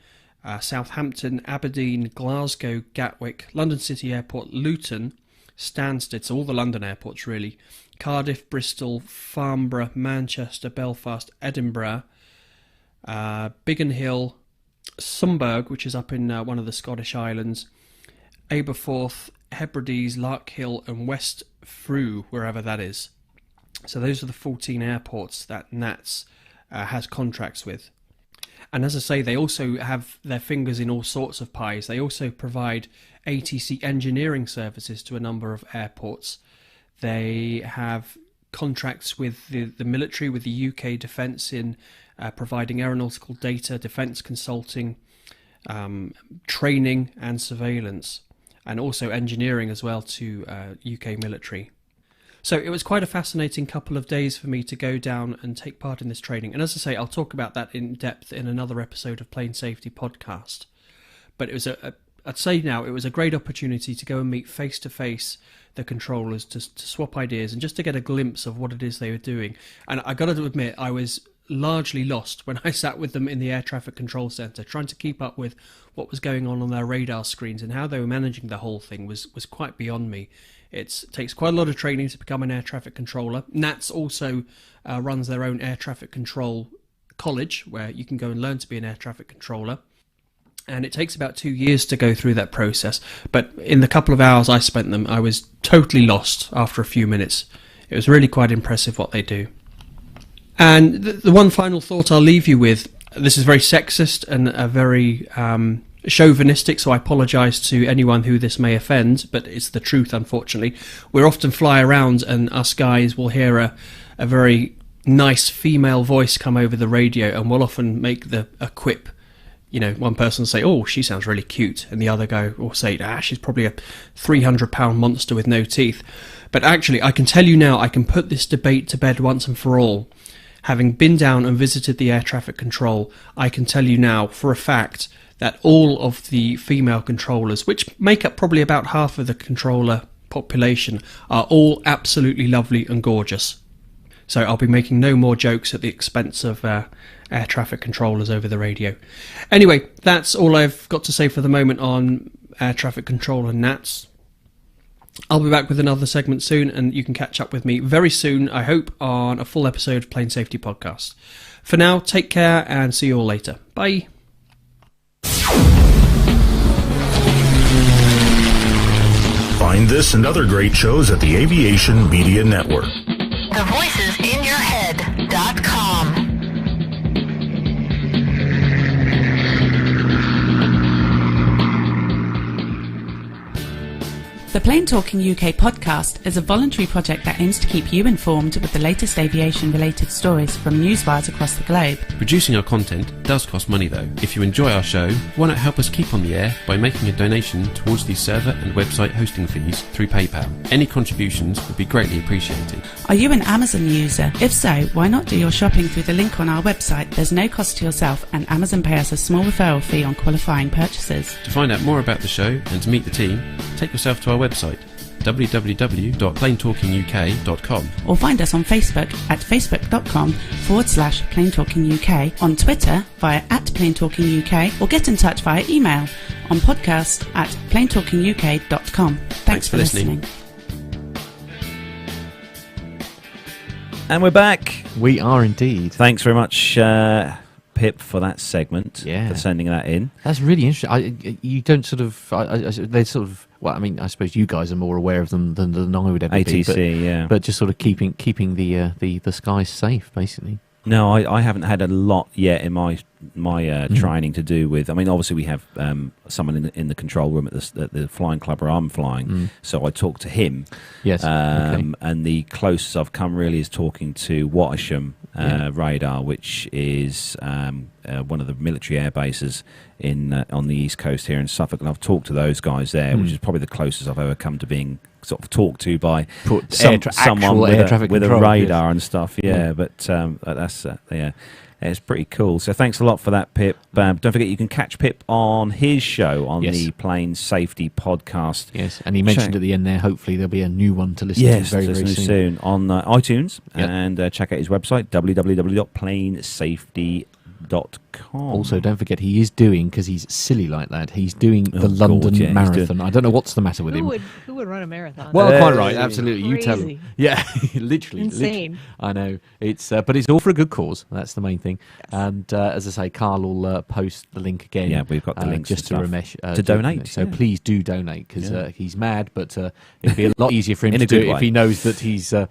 Southampton, Aberdeen, Glasgow, Gatwick, London City Airport, Luton, Stansted, so all the London airports really, Cardiff, Bristol, Farnborough, Manchester, Belfast, Edinburgh, Biggin Hill, Sumburgh, which is up in one of the Scottish islands, Aberforth, Hebrides, Larkhill and West Frew, wherever that is. So those are the 14 airports that NATS has contracts with. And as I say, they also have their fingers in all sorts of pies. They also provide ATC engineering services to a number of airports. They have contracts with the military, with the UK Defence in providing aeronautical data, defence consulting, training and surveillance, and also engineering as well to UK military. So it was quite a fascinating couple of days for me to go down and take part in this training. And as I say, I'll talk about that in depth in another episode of Plane Safety Podcast. But it was I'd say now, it was a great opportunity to go and meet face-to-face the controllers, to swap ideas and just to get a glimpse of what it is they were doing. And I got to admit, I was largely lost when I sat with them in the air traffic control centre, trying to keep up with what was going on their radar screens, and how they were managing the whole thing was quite beyond me. It takes quite a lot of training to become an air traffic controller. NATS also runs their own air traffic control college, where you can go and learn to be an air traffic controller. And it takes about 2 years to go through that process. But in the couple of hours I spent them, I was totally lost after a few minutes. It was really quite impressive what they do. And the one final thought I'll leave you with, this is very sexist and very chauvinistic, so I apologise to anyone who this may offend, but it's the truth, unfortunately. We're often fly around and us guys will hear a very nice female voice come over the radio, and we'll often make a quip. You know, one person will say, "Oh, she sounds really cute," and the other guy will say, "She's probably a 300-pound monster with no teeth." But actually, I can tell you now, I can put this debate to bed once and for all. Having been down and visited the air traffic control, I can tell you now for a fact that all of the female controllers, which make up probably about half of the controller population, are all absolutely lovely and gorgeous. So I'll be making no more jokes at the expense of air traffic controllers over the radio. Anyway, that's all I've got to say for the moment on air traffic control and NATS. I'll be back with another segment soon, and you can catch up with me very soon, I hope, on a full episode of Plane Safety Podcast. For now, take care and see you all later. Bye. Find this and other great shows at the Aviation Media Network. thevoicesinyourhead.com. The Plane Talking UK podcast is a voluntary project that aims to keep you informed with the latest aviation-related stories from newswires across the globe. Producing our content does cost money though. If you enjoy our show, why not help us keep on the air by making a donation towards the server and website hosting fees through PayPal. Any contributions would be greatly appreciated. Are you an Amazon user? If so, why not do your shopping through the link on our website? There's no cost to yourself, and Amazon pay us a small referral fee on qualifying purchases. To find out more about the show and to meet the team, take yourself to our website www.planetalkinguk.com, or find us on Facebook at facebook.com/planetalkinguk, on Twitter via @planetalkinguk, or get in touch via email on podcast@planetalkinguk.com. Thanks for listening. And we're back. We are indeed. Thanks very much, Pip, for that segment. Yeah, for sending that in. That's really interesting. You don't sort of. They sort of. Well, I mean, I suppose you guys are more aware of them than I would ever be. ATC, yeah. But just sort of keeping the skies safe, basically. No, I haven't had a lot yet in my training to do with. I mean, obviously we have someone in the control room at the flying club where I'm flying, so I talk to him. Yes. And the closest I've come really is talking to Wattisham radar, which is one of the military air bases on the east coast here in Suffolk, and I've talked to those guys there, which is probably the closest I've ever come to being sort of talked to by someone with a radar and stuff. Yeah, but that's it's pretty cool. So thanks a lot for that, Pip. Don't forget you can catch Pip on his show on the Plane Safety Podcast. Yes, and he mentioned at the end there, hopefully there'll be a new one to listen to very, very soon on iTunes, and check out his website, www.planesafety.com. Also, don't forget he is doing, because he's silly like that, he's doing the London Marathon. I don't know what's the matter with him. Who would run a marathon? Well, quite right, absolutely. Crazy. You tell him. Yeah, literally. Insane. I know. It's but it's all for a good cause. That's the main thing. Yes. And as I say, Carl will post the link again. Yeah, we've got the links just to Ramesh to donate. So please do donate, because he's mad, but it'd be a lot easier for him to do it if he knows that he's that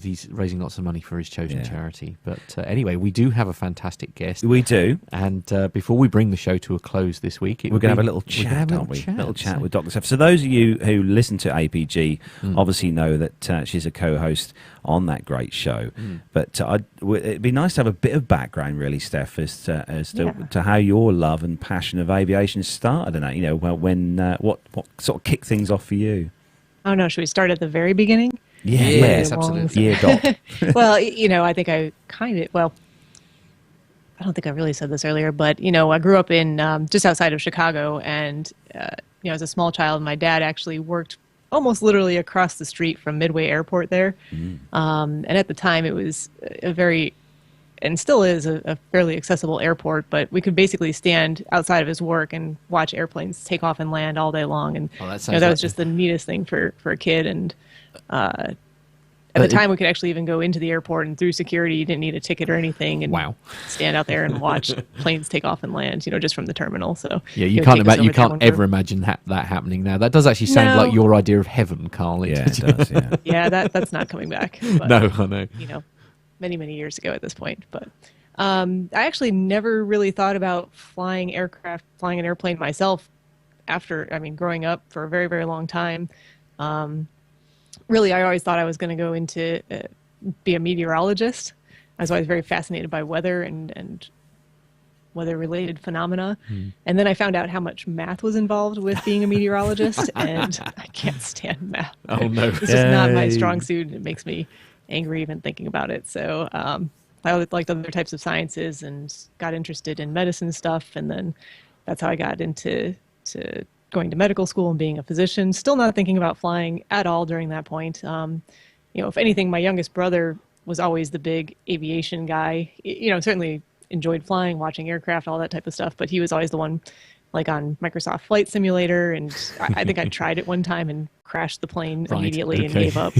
he's raising lots of money for his chosen charity. But anyway, we do have a fantastic guest. We do. And before we bring the show to a close this week, we're going to have a little chat, aren't we? A little chat with Dr Steph. So those of you who listen to APG obviously know that she's a co-host on that great show. But it'd be nice to have a bit of background, really, Steph, as to how your love and passion of aviation started, and what sort of kicked things off for you. Oh no, should we start at the very beginning? Yes, absolutely. Yeah, Doc. Well, I think I I don't think I really said this earlier, but, I grew up in just outside of Chicago, and, as a small child, my dad actually worked almost literally across the street from Midway Airport there. And at the time, it was and still is a fairly accessible airport, but we could basically stand outside of his work and watch airplanes take off and land all day long. And that was just the neatest thing for a kid. And at the time, we could actually even go into the airport, and through security, you didn't need a ticket or anything, and stand out there and watch planes take off and land, just from the terminal. So yeah, you can't ever imagine that happening now. That does actually sound like your idea of heaven, Carl. Yeah, it does. Yeah, yeah, that's not coming back. But, no, I know. Many, many years ago at this point. But I actually never really thought about flying an airplane myself growing up for a very, very long time. Really, I always thought I was going to go into be a meteorologist. I was always very fascinated by weather and weather-related phenomena. And then I found out how much math was involved with being a meteorologist, and I can't stand math. Oh, no. It's just not my strong suit. It makes me angry even thinking about it. So I liked other types of sciences and got interested in medicine stuff, and then that's how I got into going to medical school and being a physician. Still not thinking about flying at all during that point. If anything, my youngest brother was always the big aviation guy. Certainly enjoyed flying, watching aircraft, all that type of stuff, but he was always the one like on Microsoft Flight Simulator, and I think I tried it one time and crashed the plane immediately and gave up.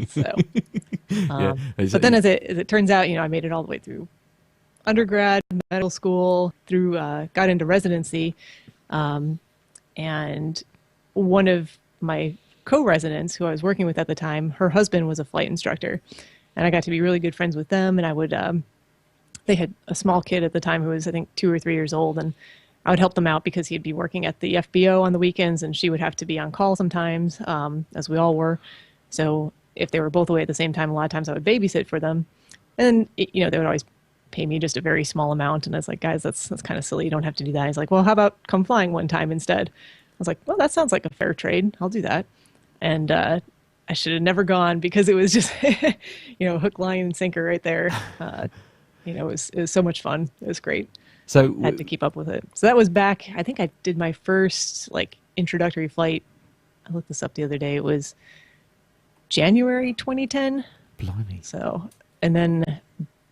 So, but then as it turns out, I made it all the way through undergrad, medical school, got into residency, and one of my co-residents who I was working with at the time, her husband was a flight instructor, and I got to be really good friends with them. And I would, they had a small kid at the time who was, I think, 2 or 3 years old, and I would help them out because he'd be working at the FBO on the weekends, and she would have to be on call sometimes, as we all were. So if they were both away at the same time, a lot of times I would babysit for them. And, they would always pay me just a very small amount. And I was like, guys, that's kind of silly. You don't have to do that. He's like, well, how about come flying one time instead? I was like, well, that sounds like a fair trade. I'll do that. And I should have never gone because it was just, hook, line, and sinker right there. It was so much fun. It was great. So had to keep up with it. So that was back, I think I did my first introductory flight. I looked this up the other day. It was January 2010. Blimey. So, and then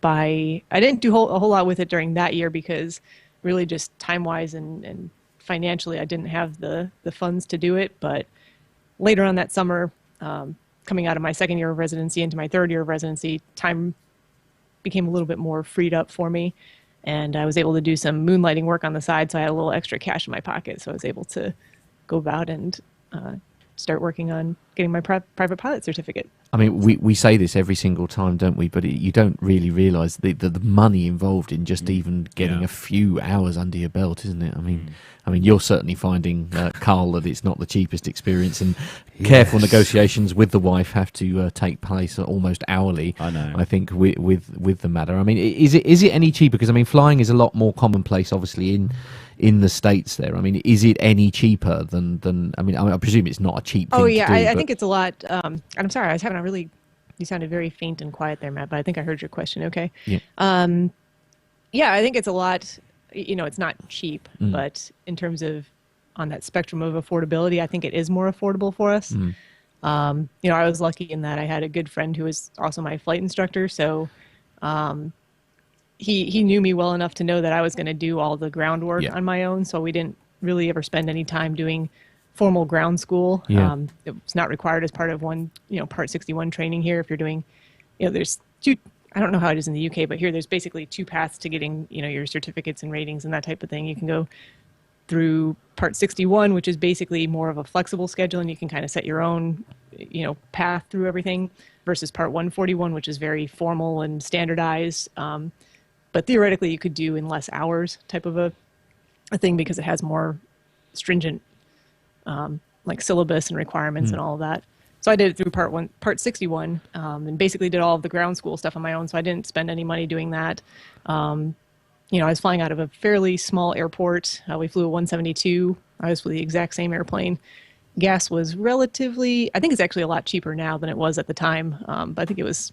I didn't do a whole lot with it during that year because really just time-wise and financially I didn't have the funds to do it. But later on that summer, coming out of my second year of residency into my third year of residency, time became a little bit more freed up for me. And I was able to do some moonlighting work on the side, so I had a little extra cash in my pocket. So I was able to go about and start working on getting my private pilot certificate. I mean, we say this every single time, don't we? But you don't really realise the money involved in just even getting a few hours under your belt, isn't it? I mean, you're certainly finding, Carl, that it's not the cheapest experience, and careful negotiations with the wife have to take place almost hourly. I know. I think with the matter. I mean, is it any cheaper? Because flying is a lot more commonplace, obviously in the States. There, is it any cheaper than? I presume it's not a cheap thing. Oh yeah, to do, I think it's a lot. I'm sorry, I was having a really. You sounded very faint and quiet there, Matt. But I think I heard your question. Okay. Yeah. I think it's a lot. It's not cheap, but in terms of on that spectrum of affordability, I think it is more affordable for us. I was lucky in that I had a good friend who was also my flight instructor. So he knew me well enough to know that I was going to do all the groundwork on my own. So we didn't really ever spend any time doing formal ground school. Yeah. It's not required as part of one, Part 61 training here. If you're doing, there's two. I don't know how it is in the UK, but here there's basically two paths to getting, your certificates and ratings and that type of thing. You can go through Part 61, which is basically more of a flexible schedule, and you can kind of set your own, path through everything, versus Part 141, which is very formal and standardized. But theoretically, you could do in less hours type of a thing because it has more stringent, syllabus and requirements and all of that. So I did it through Part 61, and basically did all of the ground school stuff on my own. So I didn't spend any money doing that. I was flying out of a fairly small airport. We flew a 172. I was with the exact same airplane. gas was relatively, I think it's actually a lot cheaper now than it was at the time. But I think it was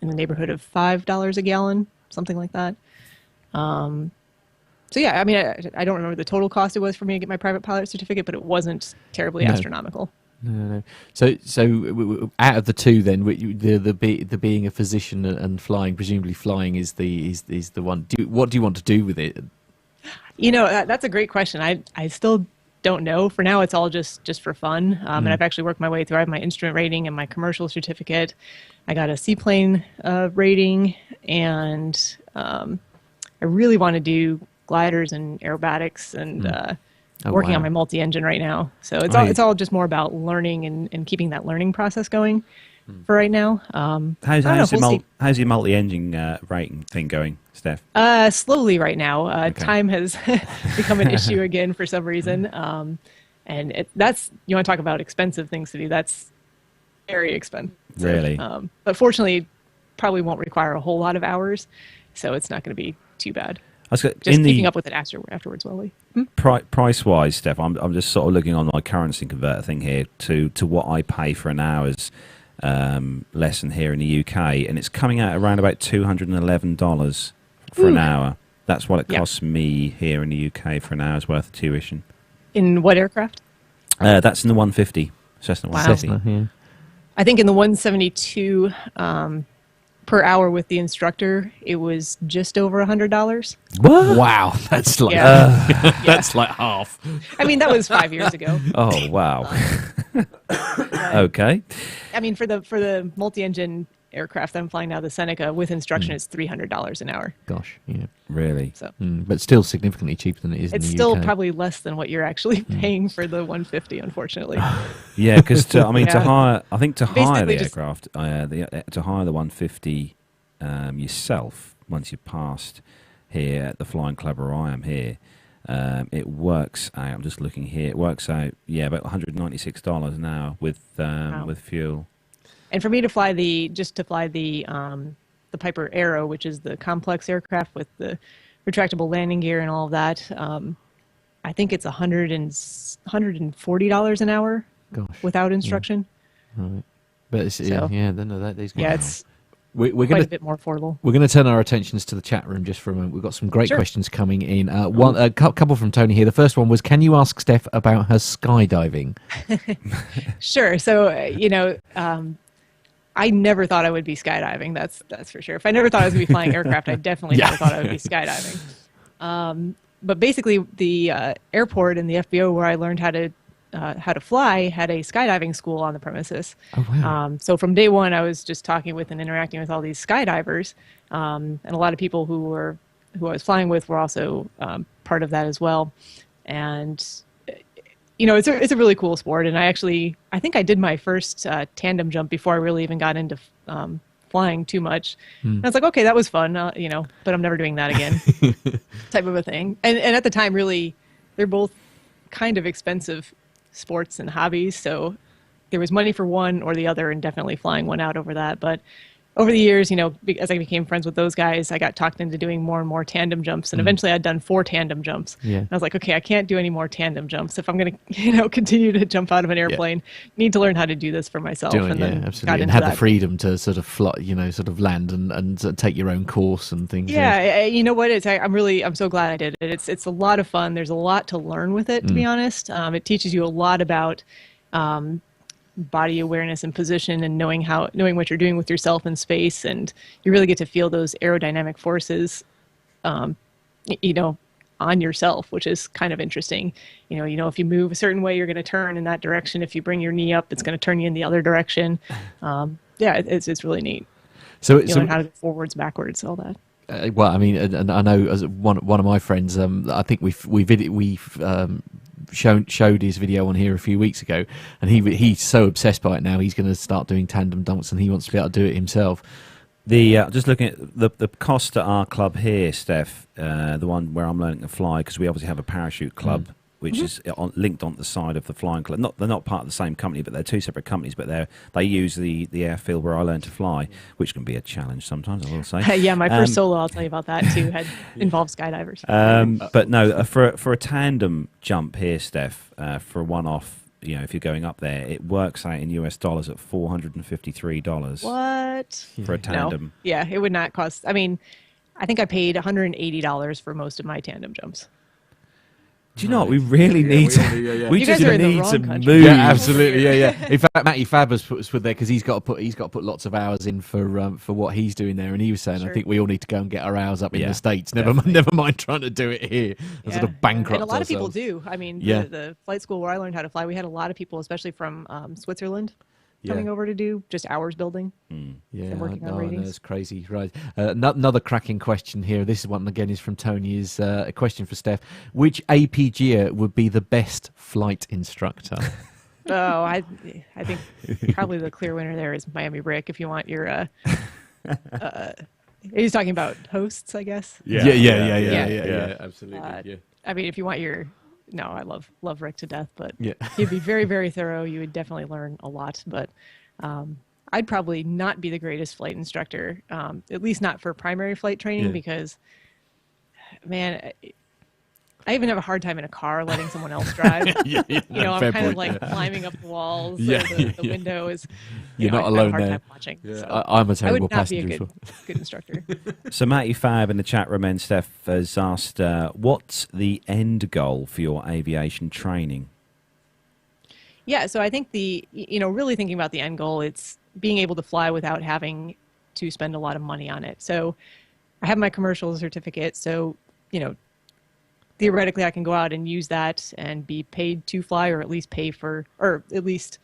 in the neighborhood of $5 a gallon, something like that. So yeah, I mean, I don't remember the total cost it was for me to get my private pilot certificate, but it wasn't terribly astronomical. No. So out of the two, then, the being a physician and flying, presumably flying is the one. What do you want to do with it? That's a great question. I still don't know. For now, it's all just for fun. And I've actually worked my way through. I have my instrument rating and my commercial certificate. I got a seaplane rating, and I really want to do gliders and aerobatics and working on my multi-engine right now. So it's all just more about learning and keeping that learning process going for right now. How's your multi-engine rating thing going, Steph? Slowly right now. Okay. Time has become an issue again for some reason. And that's, you want to talk about expensive things to do, that's very expensive. Really? But fortunately, probably won't require a whole lot of hours, so it's not going to be too bad. Just keeping up with it afterwards, Wally. Price-wise, Steph, I'm just sort of looking on my currency converter thing here to what I pay for an hour's lesson here in the UK, and it's coming out around about $211 for an hour. That's what it costs me here in the UK for an hour's worth of tuition. In what aircraft? That's in the 150. Cessna 150. Cessna, yeah. I think in the 172 per hour with the instructor, it was just over $100. What? Wow, that's like that's like half. I mean, that was 5 years ago. Oh wow. Okay. I mean, for the multi-engine aircraft that I'm flying now, the Seneca, with instruction, it's $300 an hour. Gosh, yeah. Really? So, but still significantly cheaper than it is in the UK. It's still probably less than what you're actually paying for the 150, unfortunately. Yeah, because to hire the just aircraft, to hire the 150 yourself, once you've passed here at the flying club where I am here, it works out. I'm just looking here. It works out, about $196 an hour with fuel. And for me to fly the Piper Arrow, which is the complex aircraft with the retractable landing gear and all of that, I think it's $140 an hour. Gosh. Without instruction. Yeah. Right. But it's, it's quite a bit more affordable. We're going to turn our attentions to the chat room just for a moment. We've got some great questions coming in. A couple from Tony here. The first one was, can you ask Steph about her skydiving? Sure. So, I never thought I would be skydiving. That's for sure. If I never thought I was going to be flying aircraft, I definitely never thought I would be skydiving. But basically, the airport and the FBO where I learned how to fly had a skydiving school on the premises. Oh, wow. So from day one, I was just talking with and interacting with all these skydivers, and a lot of people who I was flying with were also part of that as well. And it's a really cool sport. And I think I did my first tandem jump before I really even got into flying too much. And I was like, okay, that was fun, but I'm never doing that again, type of a thing. And at the time, really, they're both kind of expensive sports and hobbies, so there was money for one or the other, and definitely flying one out over that. But over the years, as I became friends with those guys, I got talked into doing more and more tandem jumps, and eventually I'd done 4 tandem jumps. Yeah. And I was like, okay, I can't do any more tandem jumps. If I'm going to, continue to jump out of an airplane, need to learn how to do this for myself. Absolutely. And have the freedom to sort of fly, sort of land and take your own course and things. Yeah, you know what? I'm so glad I did it. It's a lot of fun. There's a lot to learn with it, to be honest. It teaches you a lot about body awareness and position, and knowing what you're doing with yourself in space, and you really get to feel those aerodynamic forces on yourself, which is kind of interesting. If you move a certain way, you're going to turn in that direction. If you bring your knee up, it's going to turn you in the other direction. It's really neat. So learn how to go forwards, backwards, all that. Well, I mean, and I know as one of my friends, I think we've showed his video on here a few weeks ago, and he's so obsessed by it now. He's going to start doing tandem dumps, and he wants to be able to do it himself. Just looking at the cost at our club here, Steph, the one where I'm learning to fly, because we obviously have a parachute club, which is linked on the side of the flying club. They're not part of the same company, but they're 2 separate companies. But they use the airfield where I learned to fly, which can be a challenge sometimes, I will say. Yeah, my first solo, I'll tell you about that too, had involved skydivers. But no, for a tandem jump here, Steph, for a one-off, if you're going up there, it works out in US dollars at $453. What? For a tandem. No. Yeah, it would not cost. I mean, I think I paid $180 for most of my tandem jumps. Do you know what? We really need to. We just need to move. Yeah, absolutely. Yeah. In fact, Matty Fab has put us with there because he's got to put lots of hours in for what he's doing there, and he was saying, I think we all need to go and get our hours up in the States. Never mind trying to do it here. Sort of bankrupt. And a lot of people do. I mean, the flight school where I learned how to fly, we had a lot of people, especially from Switzerland, coming over to do just hours building. Yeah, and working on ratings. That's crazy. Right. Another cracking question here. This one again is from Tony. Is a question for Steph. Which APGer would be the best flight instructor? I think probably the clear winner there is Miami Brick. If you want your, he's talking about hosts, I guess. Yeah. Absolutely. I mean, if you want your. No, I love Rick to death, but he'd be very, very thorough. You would definitely learn a lot, but I'd probably not be the greatest flight instructor, at least not for primary flight training, because, man, I even have a hard time in a car letting someone else drive. I'm kind of like climbing up the walls. The window is. You're not alone hard there. Time watching, so I'm a terrible passenger. I would not be a good instructor. So Matty Fab in the chat room and Steph has asked, what's the end goal for your aviation training? Yeah, so I think really thinking about the end goal, it's being able to fly without having to spend a lot of money on it. So I have my commercial certificate, so, theoretically I can go out and use that and be paid to fly, or at least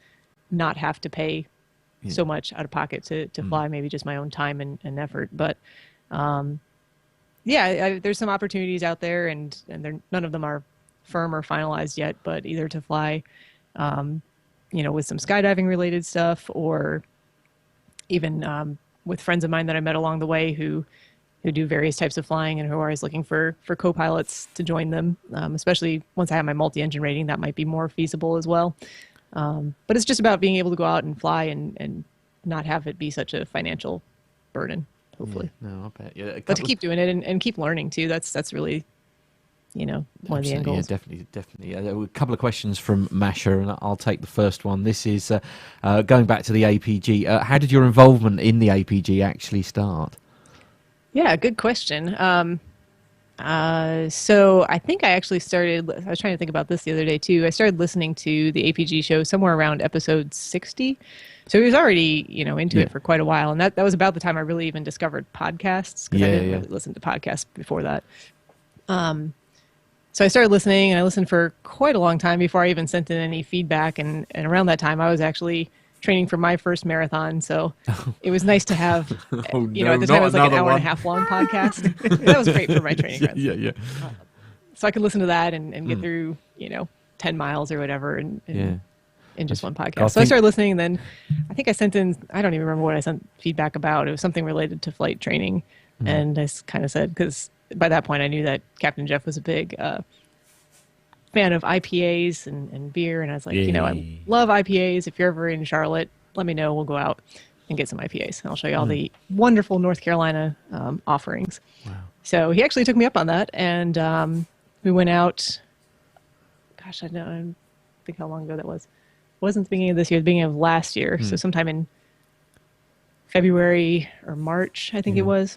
not have to pay so much out of pocket to fly, maybe just my own time and effort. But there's some opportunities out there, and none of them are firm or finalized yet, but either to fly with some skydiving related stuff, or even with friends of mine that I met along the way who do various types of flying and who are always looking for co-pilots to join them, especially once I have my multi-engine rating, that might be more feasible as well. But it's just about being able to go out and fly and not have it be such a financial burden, hopefully. No, I bet. Yeah, but to keep doing it and keep learning too, that's really, one of the end goals. Yeah, definitely. There were a couple of questions from Masha, and I'll take the first one. This is going back to the APG. How did your involvement in the APG actually start? Yeah, good question. So I think I actually started, I was trying to think about this the other day too. I started listening to the APG show somewhere around episode 60. So he was already, into it for quite a while. And that was about the time I really even discovered podcasts, because I didn't really listen to podcasts before that. So I started listening, and I listened for quite a long time before I even sent in any feedback. And around that time, I was actually training for my first marathon, so it was nice to have, at the time it was like an hour and a half long podcast. That was great for my training runs. Yeah. So I could listen to that and get through, 10 miles or whatever in just one podcast. So I started listening, and then I think I sent in, I don't even remember what I sent feedback about. It was something related to flight training, and I kind of said, because by that point I knew that Captain Jeff was a big fan of IPAs and beer, and I was like, I love IPAs. If you're ever in Charlotte, let me know. We'll go out and get some IPAs, and I'll show you all the wonderful North Carolina offerings. Wow. So he actually took me up on that, and we went out. Gosh, I don't think how long ago that was. It wasn't the beginning of this year, the beginning of last year. So sometime in February or March, I think it was.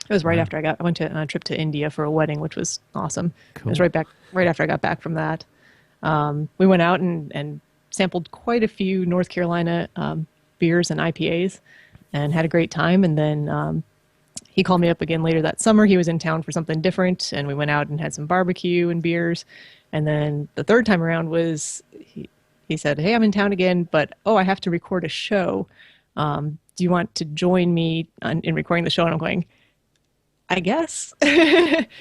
It was right after I went on a trip to India for a wedding, which was awesome. Cool. It was right after I got back from that. We went out and sampled quite a few North Carolina beers and IPAs, and had a great time. And then he called me up again later that summer. He was in town for something different, and we went out and had some barbecue and beers. And then the third time around was he said, "Hey, I'm in town again, but I have to record a show. Do you want to join me in recording the show?" And I'm going, I guess.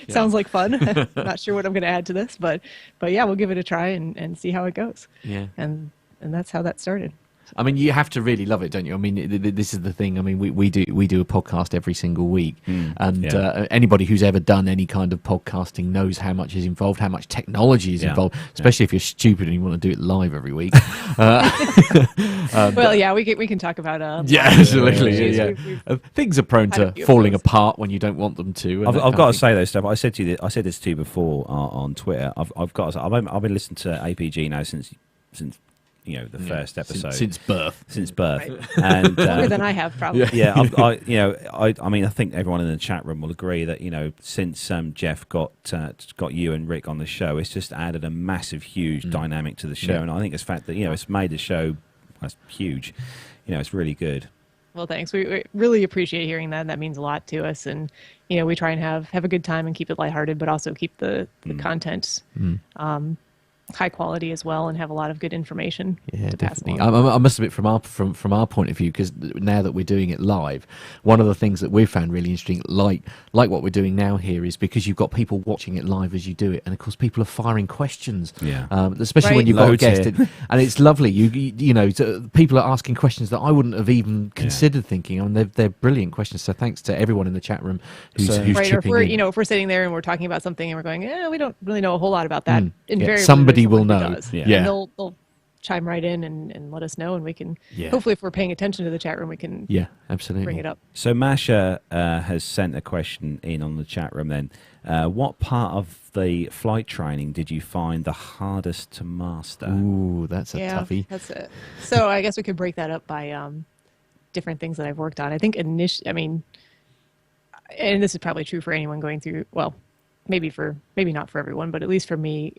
Sounds like fun. Not sure what I'm going to add to this, but yeah, we'll give it a try and see how it goes. Yeah. And that's how that started. I mean, you have to really love it, don't you? I mean, this is the thing. I mean, we do a podcast every single week, and anybody who's ever done any kind of podcasting knows how much is involved, how much technology is involved, especially if you're stupid and you want to do it live every week. Well, yeah, we can talk about absolutely. Yeah. Things are prone to falling apart when you don't want them to. I've got to say though, Steph, I said this to you before on Twitter. I've got to say, I've been listening to APG now since since the first episode since birth. Right. And longer than I have, probably. Yeah, I mean, I think everyone in the chat room will agree that since Jeff got you and Rick on the show, it's just added a massive, huge dynamic to the show, and I think it's the fact that it's made the show huge. It's really good. Well, thanks. We really appreciate hearing that. That means a lot to us, and we try and have a good time and keep it lighthearted, but also keep the content high quality as well, and have a lot of good information. Yeah, to definitely. pass along. I must admit, from our point of view, because now that we're doing it live, one of the things that we've found really interesting, like what we're doing now here, is because you've got people watching it live as you do it, and of course people are firing questions. Yeah. Especially when you've got a Loads guest, here. and it's lovely. People are asking questions that I wouldn't have even considered thinking. I mean, they're brilliant questions. So thanks to everyone in the chat room who's Right, or if chipping we're in. if we're sitting there and we're talking about something and we're going, we don't really know a whole lot about that. Invariably, Somebody there's will someone who know. does. Yeah. And they'll chime right in and let us know, and we can hopefully, if we're paying attention to the chat room, we can absolutely bring it up. So Masha has sent a question in on the chat room then. What part of the flight training did you find the hardest to master? Ooh, that's a toughie. That's it. So I guess we could break that up by different things that I've worked on. I think and this is probably true for anyone going through, well, maybe not for everyone, but at least for me,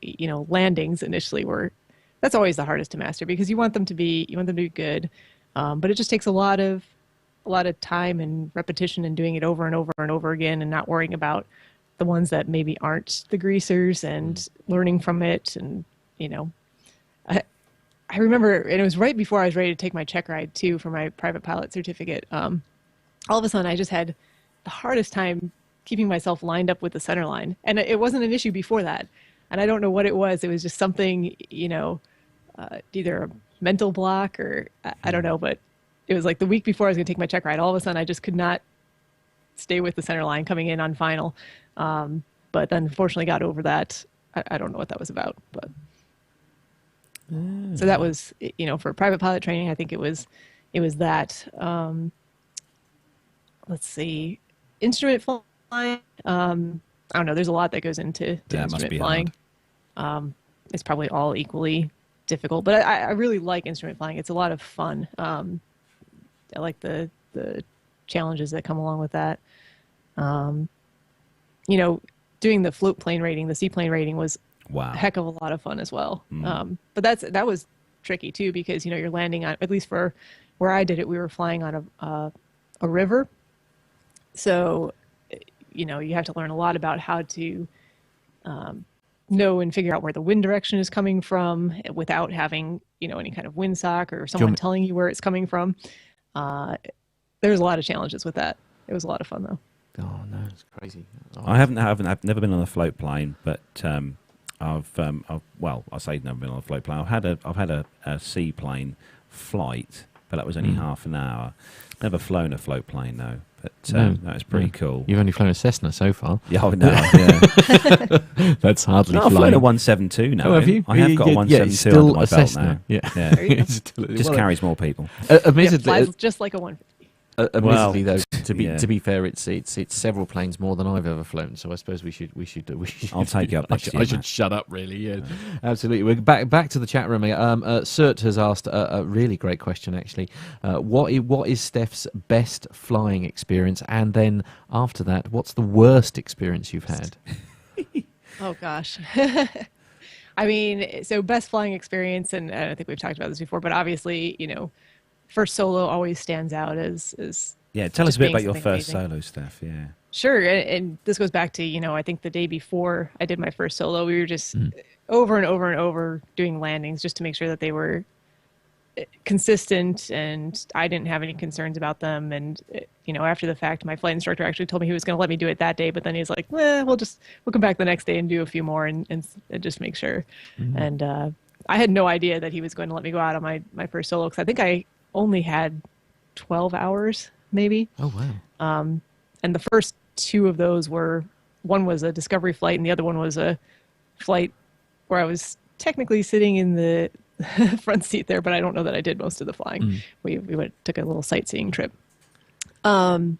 landings initially that's always the hardest to master, because you want them to be good, but it just takes a lot of time and repetition and doing it over and over and over again, and not worrying about the ones that maybe aren't the greasers, and learning from it. And I remember, and it was right before I was ready to take my check ride too for my private pilot certificate. All of a sudden I just had the hardest time keeping myself lined up with the center line, and it wasn't an issue before that, and I don't know what it was. It was just something, either a mental block or I don't know, but it was like the week before I was going to take my check ride, all of a sudden I just could not stay with the center line coming in on final. But then fortunately got over that. I don't know what that was about, but so that was, for private pilot training, I think it was that. Let's see, instrument flying. I don't know. There's a lot that goes into instrument flying. It's probably all equally difficult, but I really like instrument flying. It's a lot of fun. I like the challenges that come along with that. Doing the float plane rating, the seaplane rating was a heck of a lot of fun as well. But that was tricky too, because you're landing on, at least for where I did it, we were flying on a river, so you have to learn a lot about how to know and figure out where the wind direction is coming from without having any kind of windsock or someone telling you where it's coming from. There's a lot of challenges with that. It was a lot of fun though. Oh no, it's crazy. I've never been on a float plane, but I've say never been on a float plane. I've had a seaplane flight, but that was only half an hour. Never flown a float plane though, but that was pretty cool. You've only flown a Cessna so far. Yeah, I know. Yeah. That's hardly no, flying. I've flown a 172 now. Oh, have you? I have got a 172 still under my a belt Cessna. now. Yeah. Just carries more people. Admittedly, flies just like a 150. Admittedly, though, to be fair, it's several planes more than I've ever flown. So I suppose we should. I'll take you up next year. I should shut up, really. Yeah, absolutely. We're back to the chat room. Sert has asked a really great question, actually. What is Steph's best flying experience? And then after that, what's the worst experience you've had? Oh gosh. I mean, so best flying experience, and I think we've talked about this before, but obviously, first solo always stands out as tell us a bit about your first amazing. solo, Steph. Yeah, sure. And this goes back to I think the day before I did my first solo, we were just over and over and over doing landings just to make sure that they were consistent and I didn't have any concerns about them. And after the fact, my flight instructor actually told me he was going to let me do it that day, but then he's like, we'll come back the next day and do a few more and just make sure. And I had no idea that he was going to let me go out on my first solo, because I think I only had 12 hours maybe. Oh wow. And the first two of those one was a discovery flight and the other one was a flight where I was technically sitting in the front seat there, but I don't know that I did most of the flying. We took a little sightseeing trip. So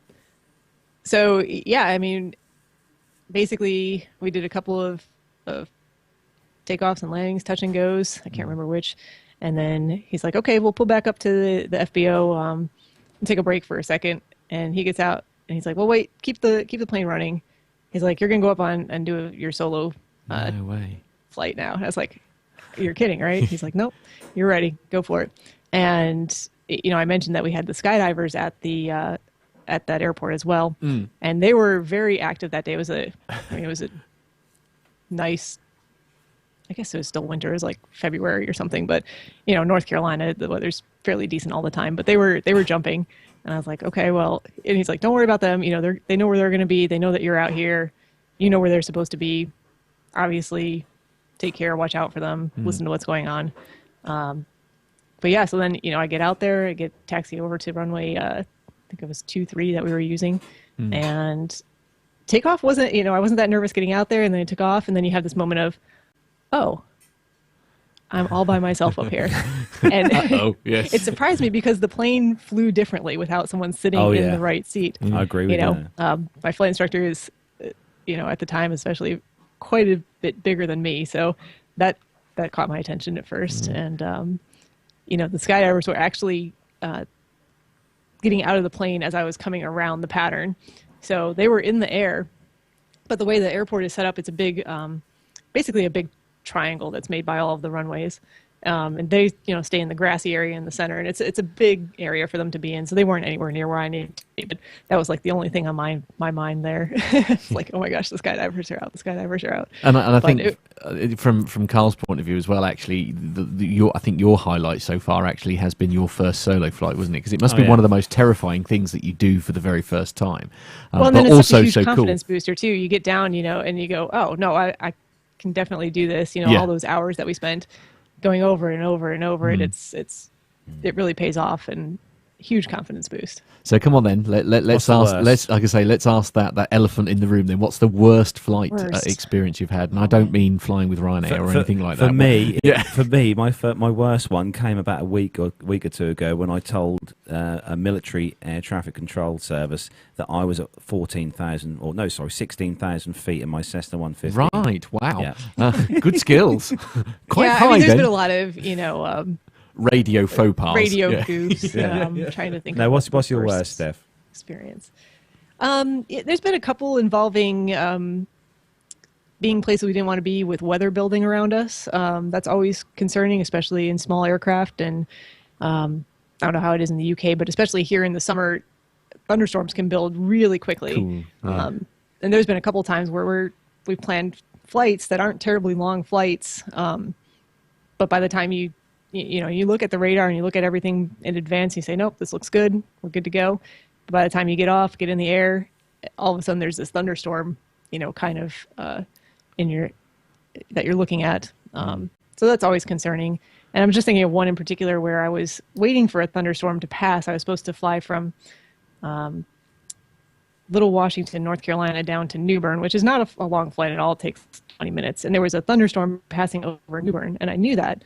yeah, I mean, basically we did a couple of takeoffs and landings, touch and goes. I can't remember which. And then he's like, okay, we'll pull back up to the FBO and take a break for a second. And he gets out and he's like, well, wait, keep the plane running. He's like, you're going to go up on and do your solo no way. flight now. And I was like, you're kidding, right? He's like, nope, you're ready. Go for it. And, I mentioned that we had the skydivers at that airport as well. And they were very active that day. It was a nice, I guess it was still winter. It was like February or something, but North Carolina, the weather's fairly decent all the time, but they were jumping. And I was like, okay, well, and he's like, don't worry about them. They know where they're going to be. They know that you're out here. You know where they're supposed to be. Obviously take care, watch out for them, listen to what's going on. But yeah, so then, I get out there, I get taxi over to runway, I think it was 23 that we were using. And takeoff wasn't, I wasn't that nervous getting out there, and then I took off, and then you have this moment of, oh, I'm all by myself up here. And yes. It surprised me because the plane flew differently without someone sitting in the right seat. I agree with you. My flight instructor is, at the time especially, quite a bit bigger than me. So that caught my attention at first. And, the skydivers were actually getting out of the plane as I was coming around the pattern. So they were in the air, but the way the airport is set up, it's a big, basically a big triangle that's made by all of the runways. And they, stay in the grassy area in the center, and it's a big area for them to be in. So they weren't anywhere near where I needed to be, but that was like the only thing on my mind there. It's like, oh my gosh, the skydivers are out. The skydivers are out. And I think from Carl's point of view as well, actually, I think your highlight so far actually has been your first solo flight, wasn't it? Because it must be one of the most terrifying things that you do for the very first time. Well, and then it's also such a huge confidence booster too. You get down, and you go, oh no, I can definitely do this. All those hours that we spent going over and over and over it, it really pays off, and huge confidence boost. So come on then, let's ask that elephant in the room then. What's the worst flight experience you've had? And I don't mean flying with Ryanair or anything like that. For me, my worst one came about a week or two ago when I told a military air traffic control service that I was at 16,000 feet in my Cessna 150. Right, wow. Yeah. Good skills. Quite high. I mean, there's been a lot of radio faux pas. Radio goofs. Trying to think. Now, what's your worst, Steph? Experience. There's been a couple involving being places we didn't want to be with weather building around us. That's always concerning, especially in small aircraft. And I don't know how it is in the UK, but especially here in the summer, thunderstorms can build really quickly. Cool. And there's been a couple times where we planned flights that aren't terribly long flights, but by the time you look at the radar and you look at everything in advance, you say, nope, this looks good. We're good to go. But by the time you get off, get in the air, all of a sudden there's this thunderstorm, kind of that you're looking at. So that's always concerning. And I'm just thinking of one in particular where I was waiting for a thunderstorm to pass. I was supposed to fly from Little Washington, North Carolina, down to New Bern, which is not a long flight at all. It takes 20 minutes. And there was a thunderstorm passing over New Bern, and I knew that.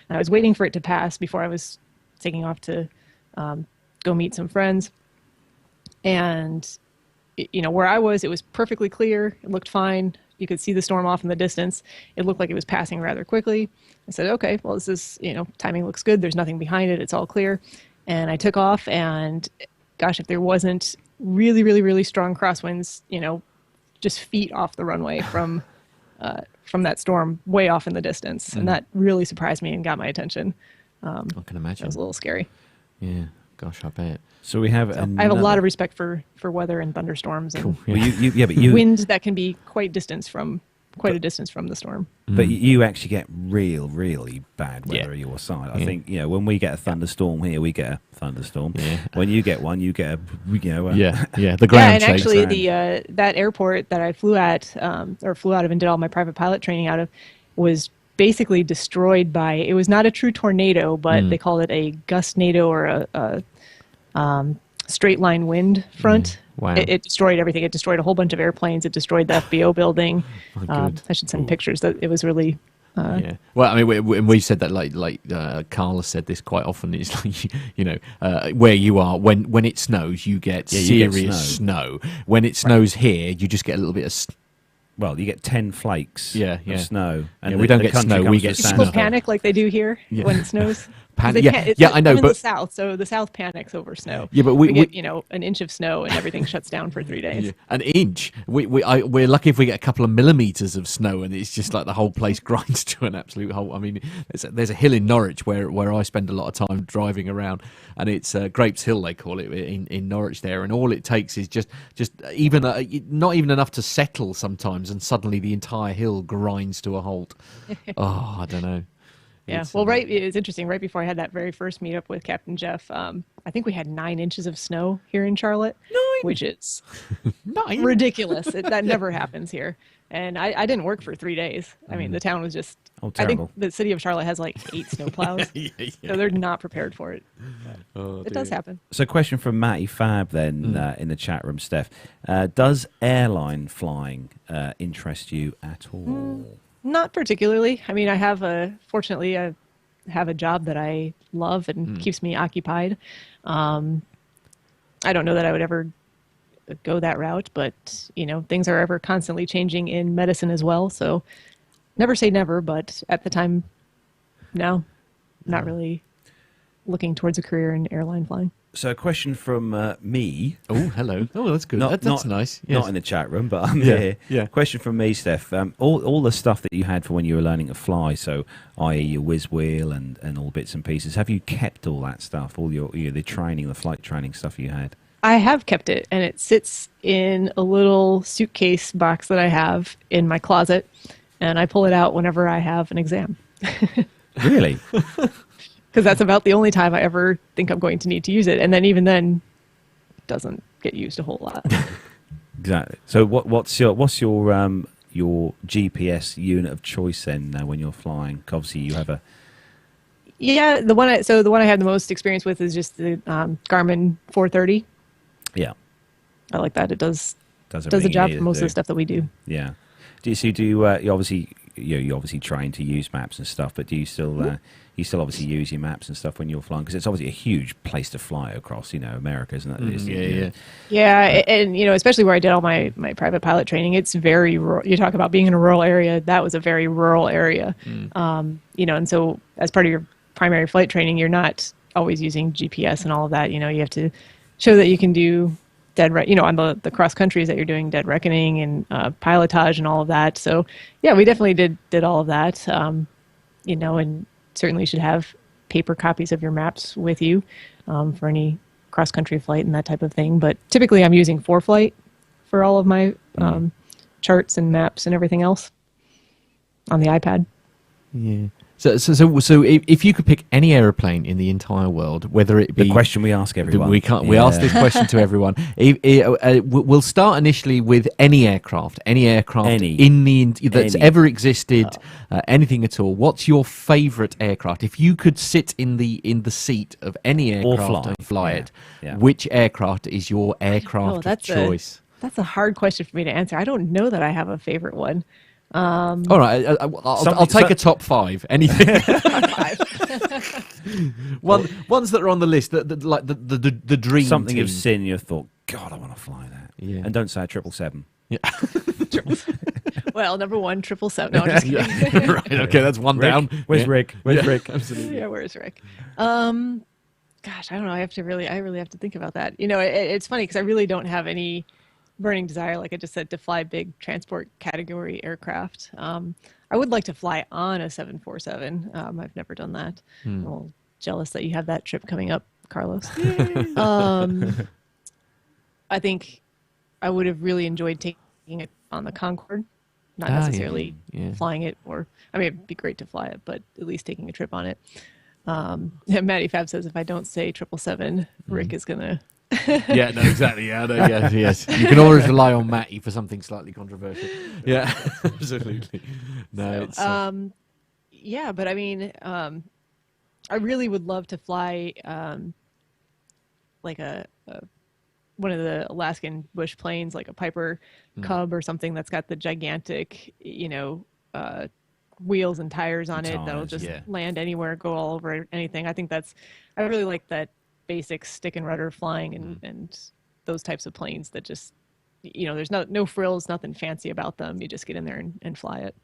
And I was waiting for it to pass before I was taking off to go meet some friends. And, where I was, it was perfectly clear. It looked fine. You could see the storm off in the distance. It looked like it was passing rather quickly. I said, okay, well, this is, timing looks good. There's nothing behind it. It's all clear. And I took off, and gosh, if there wasn't really, really, really strong crosswinds, just feet off the runway from that storm way off in the distance. And that really surprised me and got my attention. I can imagine. It was a little scary. Yeah, gosh, I bet. So we have. I have a lot of respect for weather and thunderstorms and cool. Well, but wind that can be quite a distance from the storm. But you actually get really bad weather at your side. I think when we get a thunderstorm here, we get a thunderstorm. Yeah. When you get one, you get a the ground shakes. And actually that airport that I flew out of and did all my private pilot training out of was basically destroyed by. It was not a true tornado, but they called it a gustnado or a straight line wind front. Wow. It destroyed everything. It destroyed a whole bunch of airplanes. It destroyed the FBO building. I should send pictures. That it was really. Well, I mean, we said that like Carl has said this quite often. It's like where you are when it snows, you get serious snow. When it snows here, you just get a little bit of well, you get 10 flakes of snow. And we don't get snow, we get snow. People panic like they do here when it snows. I know, I'm in but the South, so the South panics over snow. Yeah, but we get an inch of snow and everything shuts down for 3 days. Yeah. An inch. We're lucky if we get a couple of millimeters of snow, and it's just like the whole place grinds to an absolute hole. I mean, there's a hill in Norwich where I spend a lot of time driving around, and it's Grapes Hill they call it in Norwich there, and all it takes is just even not even enough to settle sometimes, and suddenly the entire hill grinds to a halt. Oh, I don't know. Yeah, well, it's interesting. Right before I had that very first meetup with Captain Jeff, I think we had 9 inches of snow here in Charlotte, which is ridiculous. That never happens here. And I didn't work for 3 days. I mean, the town was just... terrible. I think the city of Charlotte has like 8 snowplows, so they're not prepared for it. It does happen. So question from Matty Fab then in the chat room, Steph. Does airline flying interest you at all? Not particularly. I mean, fortunately, I have a job that I love and keeps me occupied. I don't know that I would ever go that route, but, things are ever constantly changing in medicine as well. So never say never, but at the time, no, not really looking towards a career in airline flying. So a question from me. Oh, hello. Oh, that's good. That's nice. Yes. Not in the chat room, but I'm here. Yeah. Question from me, Steph. All the stuff that you had for when you were learning to fly, so i.e. your whiz wheel and all bits and pieces, have you kept all that stuff, all the training, the flight training stuff you had? I have kept it, and it sits in a little suitcase box that I have in my closet, and I pull it out whenever I have an exam. Really? Because that's about the only time I ever think I'm going to need to use it. And then even then, it doesn't get used a whole lot. Exactly. So what's your GPS unit of choice then when you're flying? Obviously you have a... Yeah, the one I have the most experience with is just the Garmin 430. Yeah. I like that. It does a job for most of the stuff that we do. Yeah. You obviously train to use maps and stuff, but do you still obviously use your maps and stuff when you're flying? Because it's obviously a huge place to fly across, America, isn't it? Yeah, and especially where I did all my private pilot training, it's very rural. You talk about being in a rural area. That was a very rural area, and so as part of your primary flight training, you're not always using GPS and all of that. You have to show that you can do on the cross countries that you're doing dead reckoning and pilotage and all of that. So yeah, we definitely did all of that. And certainly you should have paper copies of your maps with you for any cross country flight and that type of thing. But typically I'm using ForeFlight for all of my charts and maps and everything else on the iPad. Yeah. So if you could pick any aeroplane in the entire world, whether it be the question we ask everyone, we ask this question to everyone. We'll start initially with any aircraft that's ever existed, anything at all. What's your favourite aircraft? If you could sit in the seat of any aircraft and fly it, which aircraft is your aircraft of choice? That's a hard question for me to answer. I don't know that I have a favorite one. All right, I'll take a top 5. Anything. Ones that are on the list, like the dream. Something team. you've seen, you've thought, God, I want to fly that. Yeah. And don't say a 777. Yeah. Well, number 1, 777. No, I'm just kidding. Right. Okay, that's one Rick, down. Where's Rick? Where's Rick? Absolutely. Yeah, where's Rick? Gosh, I don't know. I really have to think about that. It's funny because I really don't have any burning desire, like I just said, to fly big transport category aircraft. I would like to fly on a 747. I've never done that. I'm a little jealous that you have that trip coming up, Carlos. I think I would have really enjoyed taking it on the Concorde, not necessarily flying it, it'd be great to fly it, but at least taking a trip on it. Matty Fab says if I don't say 777, Rick is gonna. Yeah, no, exactly. Yeah, no, yes. You can always rely on Matty for something slightly controversial. Yeah, absolutely. No, it's. Yeah, but I mean, I really would love to fly like one of the Alaskan bush planes, like a Piper Cub or something that's got the gigantic, wheels and tires on it that'll just land anywhere, go all over anything. I really like that basic stick and rudder flying and those types of planes that just there's no frills, nothing fancy about them. You just get in there and fly it.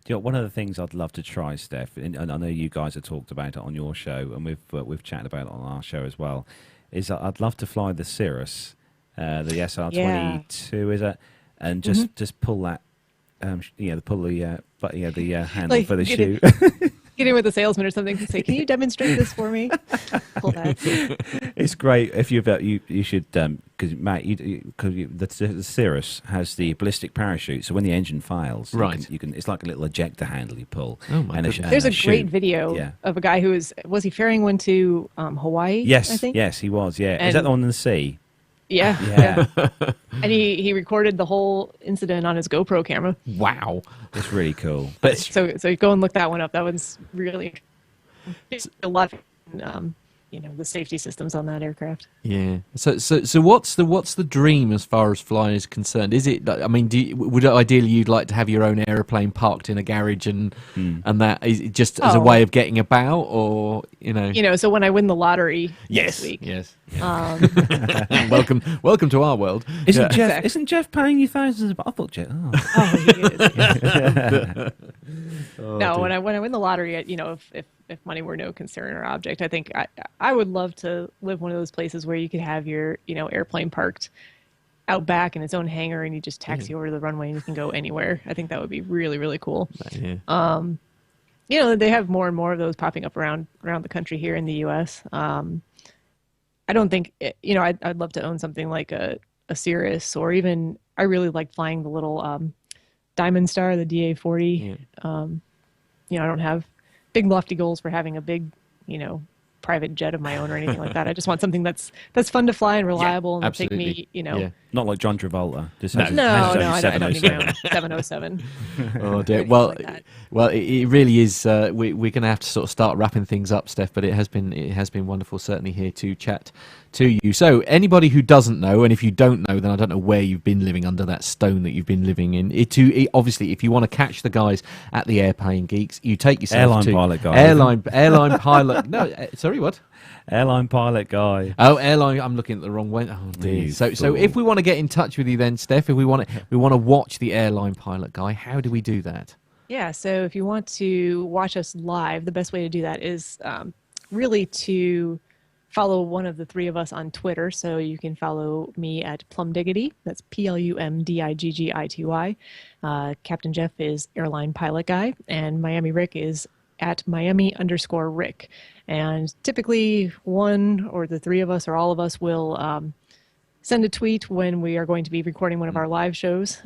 One of the things I'd love to try, Steph, and I know you guys have talked about it on your show, and we've chatted about it on our show as well, is I'd love to fly the Cirrus, the SR22, is it? And just pull that, pull the handle for the chute. Get in with a salesman or something and say, "Can you demonstrate this for me?" Pull that. It's great if you should because Matt, the Cirrus has the ballistic parachute, so when the engine fails, right, you can it's like a little ejector handle you pull. Oh my goodness. There's a great video of a guy who was he ferrying one to Hawaii? Yes, I think? yes, he was. Yeah, and is that the one in the sea? Yeah. And he recorded the whole incident on his GoPro camera. Wow, that's really cool. But so go and look that one up. That one's really a lot. The safety systems on that aircraft. Yeah. So what's the dream as far as flying is concerned? Is it? I mean, would ideally you'd like to have your own aeroplane parked in a garage and that is it just as a way of getting about, or So when I win the lottery this week, yes. Welcome to our world. Isn't Jeff paying you thousands? I thought Jeff. He is. No, when I win the lottery, if money were no concern or object, I think I would love to live one of those places where you could have your airplane parked out back in its own hangar, and you just taxi over to the runway and you can go anywhere. I think that would be really, really cool. Yeah. They have more and more of those popping up around the country here in the U.S. I don't think I'd love to own something like a Cirrus, or even I really like flying the little Diamond Star, the DA-40. I don't have big lofty goals for having a big, private jet of my own or anything like that. I just want something that's fun to fly and reliable and take me, Not like John Travolta. I don't need my own 707. Oh dear. Well, it really is. We're going to have to sort of start wrapping things up, Steph. But it has been wonderful, certainly here to chat to you. So anybody who doesn't know, and if you don't know, then I don't know where you've been living under that stone that you've been living in. Obviously, if you want to catch the guys at the Airplane Geeks, you take yourself airline pilot guy. Airline pilot. No, sorry, what? Airline pilot guy. Oh, airline. I'm looking at the wrong way. Oh dear. So if we want to get in touch with you, then Steph, if we want to watch the Airline Pilot Guy, how do we do that? Yeah. So if you want to watch us live, the best way to do that is really to follow one of the three of us on Twitter. So you can follow me at Plumdiggity. That's PLUMDIGGITY. Captain Jeff is Airline Pilot Guy, and Miami Rick is at Miami_Rick. And typically one or the three of us or all of us will send a tweet when we are going to be recording one of our live shows.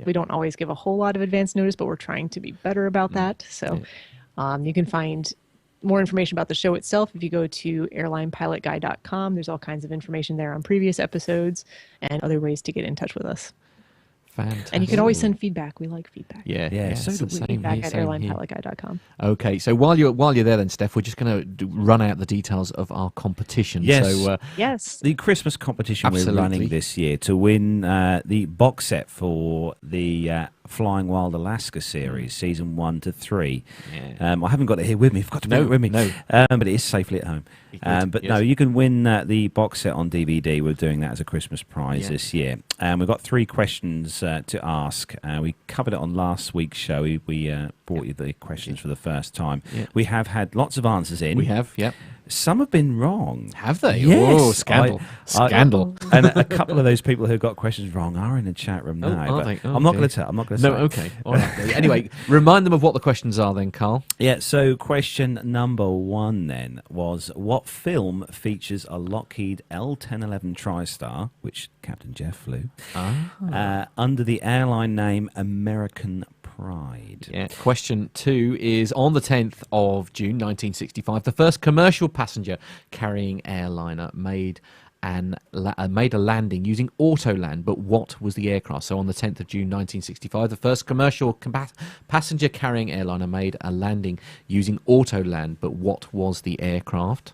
We don't always give a whole lot of advance notice, but we're trying to be better about that. So you can find more information about the show itself if you go to airlinepilotguy.com. There's all kinds of information there on previous episodes and other ways to get in touch with us. Fantastic. And you can always send feedback. We like feedback. Yeah. So do we. Feedback at airlinepilotguy.com. Okay, so while you're there then, Steph, we're just going to run out the details of our competition. Yes. So, yes. The Christmas competition we're running this year to win the box set for the Flying Wild Alaska series, season 1 to 3. Yeah. I haven't got it here with me. I've got to bring it with me. No. But it is safely at home. No, you can win the box set on DVD. We're doing that as a Christmas prize this year. We've got 3 questions to ask. We covered it on last week's show. We brought you the questions for the first time. Yeah. We have had lots of answers in. We have, yeah. Some have been wrong. Have they? Yes. Oh, scandal. Scandal. And a couple of those people who got questions wrong are in the chat room now. I'm not going to tell. I'm not going to say. No, okay. All right. Anyway, remind them of what the questions are then, Carl. Yeah, so question number 1 then was, what film features a Lockheed L-1011 TriStar, which Captain Jeff flew, under the airline name American Pride? Yeah. Question 2 is, on the 10th of June 1965, the first commercial passenger carrying airliner made a landing using Autoland, but what was the aircraft? So on the 10th of June 1965, the first commercial passenger carrying airliner made a landing using Autoland, but what was the aircraft?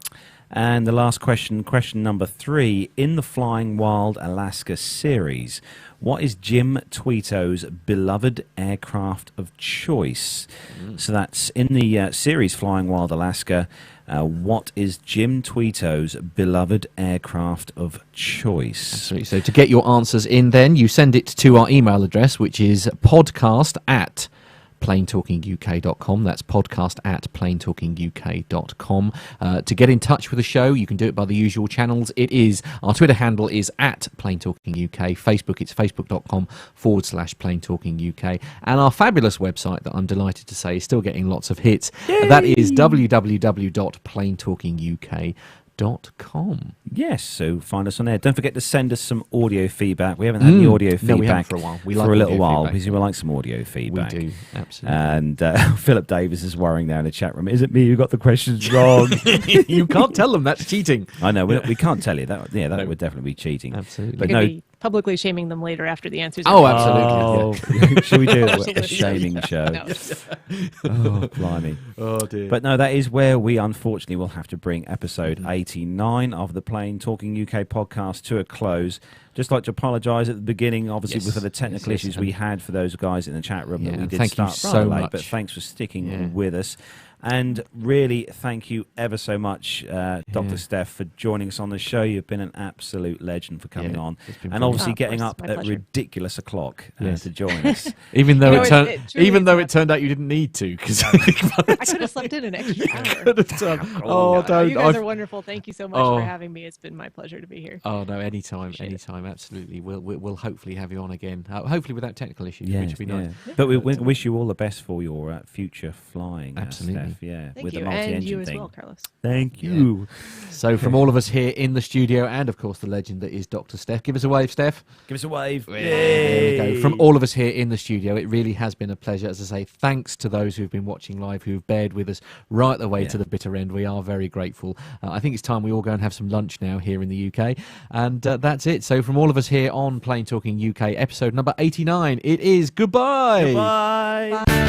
And the last question, question number 3. In the Flying Wild Alaska series, what is Jim Tweeto's beloved aircraft of choice? So that's in the series Flying Wild Alaska. What is Jim Tweeto's beloved aircraft of choice? Absolutely. So to get your answers in then, you send it to our email address, which is podcast@planetalkinguk.com. That's podcast@planetalkinguk.com. To get in touch with the show, you can do it by the usual channels. Our Twitter handle is @planetalkinguk. Facebook, it's facebook.com/planetalkinguk. And our fabulous website that I'm delighted to say is still getting lots of hits. That is www.planetalkinguk.com. Yes, so find us on there. Don't forget to send us some audio feedback. We haven't had any audio feedback we haven't for a while. For a little while because we like some audio feedback. We do, absolutely. And Philip Davis is worrying there in the chat room. Is it me who got the questions wrong? You can't tell them that's cheating. I know we can't tell you that. Yeah, that would definitely be cheating. Absolutely. But We're no. be publicly shaming them later after the answers. Oh, absolutely. Oh, should we do a shaming show? No. Oh, blimey. Oh, dear. But no, that is where we unfortunately will have to bring episode 89 of the Plane Talking UK podcast to a close. Just like to apologise at the beginning, obviously, for the technical issues we had for those guys in the chat room that we did start rather late. But thanks for sticking with us. And really, thank you ever so much, Dr. Steph, for joining us on the show. You've been an absolute legend for coming on. And obviously getting up at ridiculous o'clock to join us. Even though it turned out you didn't need to. Cause I could have slept in an extra hour. Don't. You guys are wonderful. Thank you so much for having me. It's been my pleasure to be here. Oh, no, anytime, absolutely. We'll hopefully have you on again. Hopefully without technical issues, which would be nice. But we wish you all the best for your future flying. Absolutely. Steph, Thank you. The multi-engine and you as thing. well, Carlos. Thank you. So from all of us here in the studio and, of course, the legend that is Dr. Steph. Give us a wave, Steph. Give us a wave. There we go. From all of us here in the studio, it really has been a pleasure. As I say, thanks to those who've been watching live, who've bared with us right the way to the bitter end. We are very grateful. I think it's time we all go and have some lunch now here in the UK. And that's it. So from all of us here on Plane Talking UK, episode number 89, it is goodbye. Goodbye. Bye.